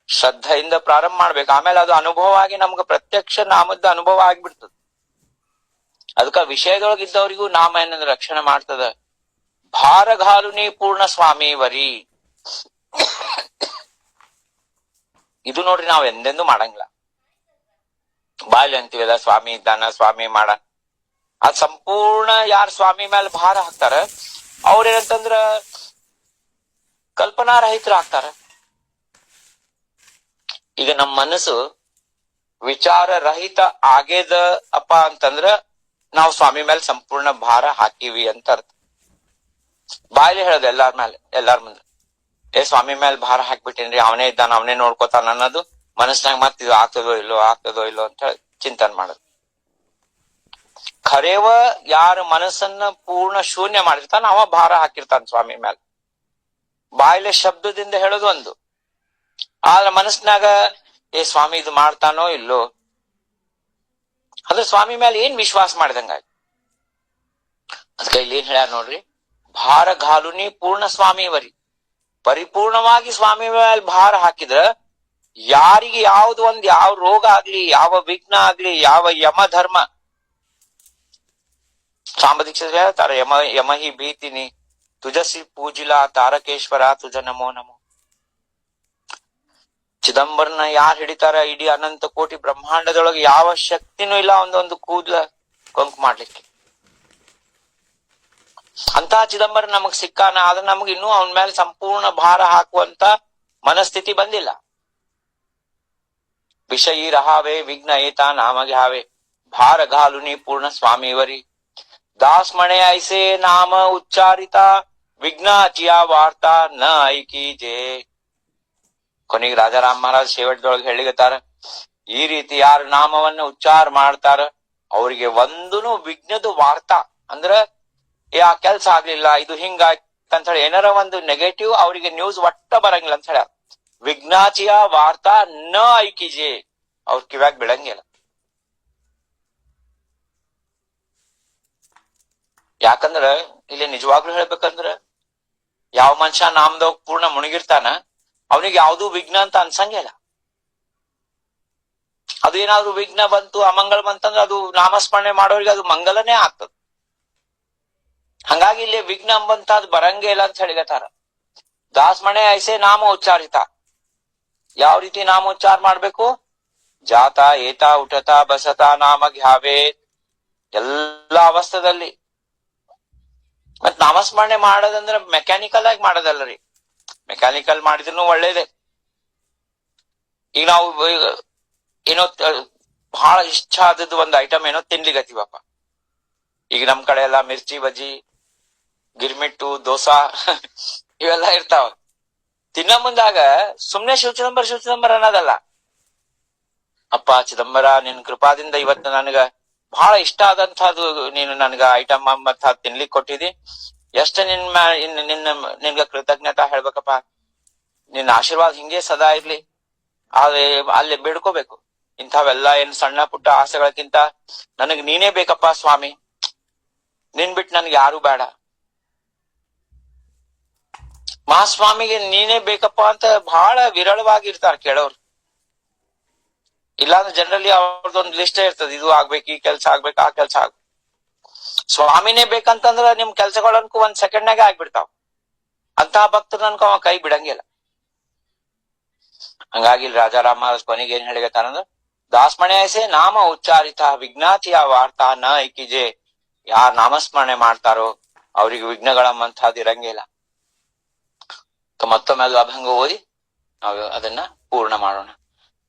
ಶ್ರದ್ಧೆಯಿಂದ ಪ್ರಾರಂಭ ಮಾಡ್ಬೇಕು. ಆಮೇಲೆ ಅದು ಅನುಭವ ಆಗಿ ನಮ್ಗೆ ಪ್ರತ್ಯಕ್ಷ ನಾಮದ ಅನುಭವ ಆಗ್ಬಿಡ್ತದ. ಅದಕ್ಕ ವಿಷಯದೊಳಗಿದ್ದವರಿಗೂ ನಾಮ ಏನಂದ್ರೆ ರಕ್ಷಣೆ ಮಾಡ್ತದ. ಭಾರಘಾಲುನಿ ಪೂರ್ಣ ಸ್ವಾಮಿ ವರಿ, ಇದು ನೋಡ್ರಿ ನಾವ್ ಎಂದೆಂದೂ ಮಾಡಂಗಿಲ್ಲ. ಬಾಯಲ್ಲಿ ಅಂತೀವಲ್ಲ ಸ್ವಾಮಿ ಇದ್ದಾನ, ಸ್ವಾಮಿ ಮಾಡ. ಅದ್ ಸಂಪೂರ್ಣ ಯಾರ ಸ್ವಾಮಿ ಮೇಲೆ ಭಾರ ಹಾಕ್ತಾರ ಅವ್ರೇನಂತಂದ್ರ ಕಲ್ಪನಾ ರಹಿತರ ಆಗ್ತಾರ. ಈಗ ನಮ್ಮ ಮನಸ್ಸು ವಿಚಾರ ರಹಿತ ಆಗೇದ ಅಪ್ಪ ಅಂತಂದ್ರ ನಾವು ಸ್ವಾಮಿ ಮೇಲೆ ಸಂಪೂರ್ಣ ಭಾರ ಹಾಕಿವಿ ಅಂತ ಅರ್ಥ. ಬಾಯಲ್ಲಿ ಹೇಳೋದು ಎಲ್ಲಾರ ಮುಂದೆ, ಸ್ವಾಮಿ ಮೇಲೆ ಭಾರ ಹಾಕ್ಬಿಟ್ಟೇನ್ರಿ, ಅವನೇ ಇದ್ದಾನ, ಅವನೇ ನೋಡ್ಕೋತಾನ ಅನ್ನೋದು ಮನಸ್ಸಿನಾಗ ಮತ್ತೆ ಇದು ಆಗ್ತದೋ ಇಲ್ಲೋ ಅಂತ ಹೇಳಿ ಚಿಂತನೆ ಮಾಡೋದು. ಖರೇವ ಯಾರ ಮನಸ್ಸನ್ನ ಪೂರ್ಣ ಶೂನ್ಯ ಮಾಡಿರ್ತಾನ ಅವ ಭಾರ ಹಾಕಿರ್ತಾನ ಸ್ವಾಮಿ ಮೇಲೆ. ಬಾಯಿಲೆ ಶಬ್ದದಿಂದ ಹೇಳೋದು ಒಂದು, ಆದ್ರೆ ಮನಸ್ಸಿನಾಗ ಸ್ವಾಮಿ ಇದು ಮಾಡ್ತಾನೋ ಇಲ್ಲೋ ಅಂದ್ರೆ ಸ್ವಾಮಿ ಮೇಲೆ ಏನ್ ವಿಶ್ವಾಸ ಮಾಡಿದಂಗ. ಅದಕ್ಕೆ ಇಲ್ಲಿ ಏನ್ ಹೇಳ್ಯಾರ ನೋಡ್ರಿ, ಭಾರ ಘಾಲುನಿ ಪೂರ್ಣ ಸ್ವಾಮಿ ವರಿ, ಪರಿಪೂರ್ಣವಾಗಿ ಸ್ವಾಮಿ ಮೇಲೆ ಭಾರ ಹಾಕಿದ್ರ ಯಾರಿಗೆ ಯಾವ್ದು ಯಾವ ರೋಗ ಆಗ್ಲಿ, ಯಾವ ವಿಘ್ನ ಆಗ್ಲಿ, ಯಾವ ಯಮ ಧರ್ಮ, ಸಾಂಬದೀಕ್ಷ ಹೇಳ್ತಾರ, ಯಮಹಿ ಭೀತಿನಿ ತುಜಸಿ ಪೂಜಿಲಾ ತಾರಕೇಶ್ವರ ತುಜ ನಮೋ ನಮೋ. ಚಿದಂಬರನ ಯಾರು ಹಿಡಿತಾರ, ಇಡೀ ಅನಂತ ಕೋಟಿ ಬ್ರಹ್ಮಾಂಡದೊಳಗೆ ಯಾವ ಶಕ್ತಿನೂ ಇಲ್ಲ ಒಂದೊಂದು ಕೂದ್ಲ ಕೊಂಕು ಮಾಡ್ಲಿಕ್ಕೆ. ಅಂತ ಚಿದಂಬರ ನಮಗ್ ಸಿಕ್ಕಾನ, ಆದ್ರೆ ನಮಗ್ ಇನ್ನೂ ಅವನ ಮೇಲೆ ಸಂಪೂರ್ಣ ಭಾರ ಹಾಕುವಂತ ಮನಸ್ಥಿತಿ ಬಂದಿಲ್ಲ. ವಿಷಯಿ ರಹಾವೆ ವಿಘ್ನ ಏತ ನಾಮಗೆ ಹಾವೆ, ಭಾರ ಘಾಲುನಿ ಪೂರ್ಣ ಸ್ವಾಮಿವರಿ, ದಾಸ್ ಮಣೆ ಐಸೆ ನಾಮ ಉಚ್ಚಾರಿತ, ವಿಘ್ನಾಚಿಯ ವಾರ್ತಾ ನ ಐಕೀಜೆ. ಕೊನೆಗೆ ರಾಜಾರಾಮ್ ಮಹಾರಾಜ್ ಶೇವಟದೊಳಗೆ ಹೇಳಿಗತ್ತಾರ, ಈ ರೀತಿ ಯಾರು ನಾಮವನ್ನ ಉಚ್ಚಾರ ಮಾಡ್ತಾರ ಅವ್ರಿಗೆ ಒಂದೂನು ವಿಘ್ನದ ವಾರ್ತಾ ಅಂದ್ರ ಆ ಕೆಲ್ಸ ಆಗ್ಲಿಲ್ಲ, ಇದು ಹಿಂಗಾಯ್ತಂತ ಹೇಳಿ ಏನಾರ ಒಂದು ನೆಗೆಟಿವ್ ಅವ್ರಿಗೆ ನ್ಯೂಸ್ ಒಟ್ಟ ಬರಂಗಿಲ್ಲ ಅಂತ ಹೇಳ. ವಿಘ್ನಾಚಿಯ ವಾರ್ತಾ ನ ಐಕಿಜೆ, ಅವ್ರ ಕಿವ್ಯಾಗ ಬಿಡಂಗಿಲ್ಲ. ಯಾಕಂದ್ರ ಇಲ್ಲಿ ನಿಜವಾಗ್ಲೂ ಹೇಳ್ಬೇಕಂದ್ರ ಯಾವ ಮನುಷ್ಯ ನಾಮದಾಗ ಪೂರ್ಣ ಮುಳುಗಿರ್ತಾನ ಅವನಿಗೆ ಯಾವ್ದು ವಿಘ್ನ ಅಂತ ಅನ್ಸಂಗಿಲ್ಲ. ಅದು ಏನಾದ್ರು ವಿಘ್ನ ಬಂತು, ಅಮಂಗಳ ಬಂತಂದ್ರೆ ಅದು ನಾಮಸ್ಮರಣೆ ಮಾಡೋರಿಗೆ ಅದು ಮಂಗಲನೇ ಆಗ್ತದ. ಹಂಗಾಗಿ ಇಲ್ಲಿ ವಿಘ್ನ ಅಂಬಂತ ಅದು ಬರಂಗೇ ಇಲ್ಲ ಅಂತ ಹೇಳಿಗತಾರ. ದಾಸ್ಮಣೆ ಐಸೆ ನಾಮ ಉಚ್ಚಾರಿತ, ಯಾವ ರೀತಿ ನಾಮೋಚ್ಚಾರ ಮಾಡ್ಬೇಕು, ಜಾತ ಏತ ಉಠತ ಬಸತ ನಾಮ ಘ್ಯಾವೆ, ಎಲ್ಲಾ ಅವಸ್ಥದಲ್ಲಿ. ಮತ್ ನಾಮಸ್ಮರಣೆ ಮಾಡೋದಂದ್ರೆ ಮೆಕ್ಯಾನಿಕಲ್ ಆಗಿ ಮಾಡೋದಲ್ಲರಿ, ಮೆಕ್ಯಾನಿಕಲ್ ಮಾಡಿದ್ರು ಒಳ್ಳೇದೆ. ಈಗ ನಾವು ಏನೋ ಬಹಳ ಇಷ್ಟ ಆದದ್ದು ಒಂದು ಐಟಮ್ ಏನೋ ತಿನ್ಲಿಗತ್ತೀವಪ್ಪ. ಈಗ ನಮ್ ಕಡೆ ಎಲ್ಲಾ ಮಿರ್ಚಿ ಬಜ್ಜಿ, ಗಿರ್ಮಿಟ್ಟು, ದೋಸಾ ಇವೆಲ್ಲ ಇರ್ತಾವ. ತಿನ್ನ ಮುಂದಾಗ ಸುಮ್ನೆ ಶಿವ ಚಿದಂಬರ ಅನ್ನೋದಲ್ಲ. ಅಪ್ಪ ಚಿದಂಬರ, ನಿನ್ ಕೃಪಾದಿಂದ ಇವತ್ತು ನನಗ ಬಹಳ ಇಷ್ಟ ಆದಂತಹದ್ದು ನೀನು ನನ್ಗ ಐಟಮ್ ಮತ್ತ ತಿನ್ಲಿಕ್ ಕೊಟ್ಟಿದಿ, ಎಷ್ಟ ನಿನ್ಗ ಕೃತಜ್ಞತಾ ಹೇಳ್ಬೇಕಪ್ಪ. ನಿನ್ನ ಆಶೀರ್ವಾದ ಹಿಂಗೆ ಸದಾ ಇರ್ಲಿ. ಆದ್ರೆ ಅಲ್ಲಿ ಬೇಡ್ಕೋಬೇಕು, ಇಂಥವೆಲ್ಲಾ ಏನ್ ಸಣ್ಣ ಪುಟ್ಟ ಆಸೆಗಳಕ್ಕಿಂತ ನನಗ್ ನೀನೇ ಬೇಕಪ್ಪ ಸ್ವಾಮಿ, ನಿನ್ ಬಿಟ್ಟು ನನ್ಗೆ ಯಾರು ಬೇಡ. ಮಹಾಸ್ವಾಮಿಗೆ ನೀನೇ ಬೇಕಪ್ಪ ಅಂತ ಬಹಳ ವಿರಳವಾಗಿರ್ತಾರ ಕೇಳೋರು. ಇಲ್ಲಾಂದ್ರೆ ಜನರಲಿ ಅವ್ರದೊಂದು ಲಿಸ್ಟೇ ಇರ್ತದೆ, ಇದು ಆಗ್ಬೇಕು, ಈ ಕೆಲ್ಸ ಆಗ್ಬೇಕು, ಆ ಕೆಲ್ಸ ಆಗ್ಬೇಕು. ಸ್ವಾಮಿನೇ ಬೇಕಂತಂದ್ರ ನಿಮ್ ಕೆಲ್ಸಗಳನ್ಕು ಒಂದ್ ಸೆಕೆಂಡ್ನಾಗೆ ಆಗ್ಬಿಡ್ತಾವ. ಅಂತಹ ಭಕ್ತರು ನನ್ಕ ಅವ ಕೈ ಬಿಡಂಗಿಲ್ಲ. ಹಂಗಾಗಿ ರಾಜಾರಾಮ ಕೊನೆಗೆ ಏನ್ ಹೇಳಿಗತ್ತಾನಂದ್ರ, ದಾಸ್ಮಣೆ ಐಸೆ ನಾಮ ಉಚ್ಚಾರಿತ ವಿಘ್ನಾಚಿಯ ವಾರ್ತಾ ನ ಐಕಿಜೆ, ಯಾರ್ ನಾಮಸ್ಮರಣೆ ಮಾಡ್ತಾರೋ ಅವ್ರಿಗೆ ವಿಘ್ನಗಳಂಬಂತಹದ್ದು ಇರಂಗಿಲ್ಲ. ಮತ್ತೊಮ್ಮೆ ಅದು ಅಭಂಗ ಓದಿ ನಾವು ಅದನ್ನ ಪೂರ್ಣ ಮಾಡೋಣ.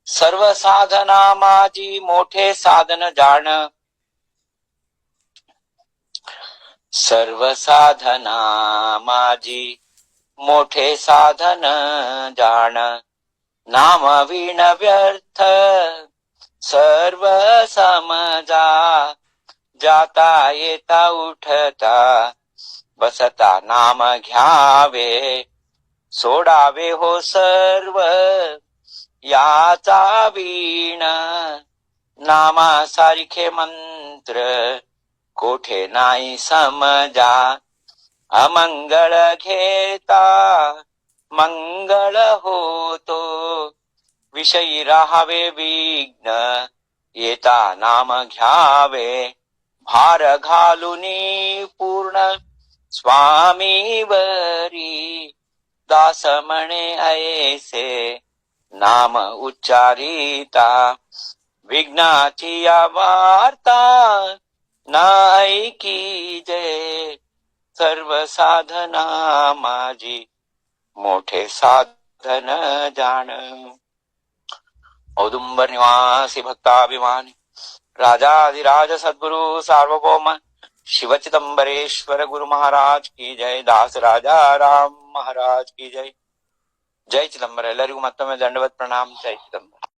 ಸರ್ವ ಸಾಧನ ಮಾಜಿ ಮೋಠೆ ಸಾಧನ ಜಾಣ, ಸರ್ವ ಸಾಧನ ಮಾಜಿ ಮೋಠೆ ಸಾಧನ ಜಾಣ, नाम विण व्यर्थ सर्व समजा, जाता येता उठता बसता नाम घ्यावे, सोडावे हो सर्व याचा वीण, नामासारखे मंत्र कोठे नाही समजा, अमंगळ घेता मंगळ होतो, विषयी राहावे विघ्न येता नाम घ्यावे, भार घालुनी पूर्ण स्वामी वरी, दास म्हणे ऐसे नाम उच्चारिता, विघ्नाची या वार्ता ऐकी जय, सर्व साधना माझी मोठे साधन जाण, औदुंबर निवासी भक्ताभिमानी राजाधिराज सद्गुरु सार्वभौम शिव चिदंबरेश्वर गुरु महाराज की जय, दास राजा राम महाराज की जय. जय चिदंबर. ಎಲ್ಲರಿಗೂ ಮತ್ತೊಮ್ಮೆ ದಂಡವತ್ ಪ್ರಣಾಮ. ಜೈ ಚಿದಂಬರ.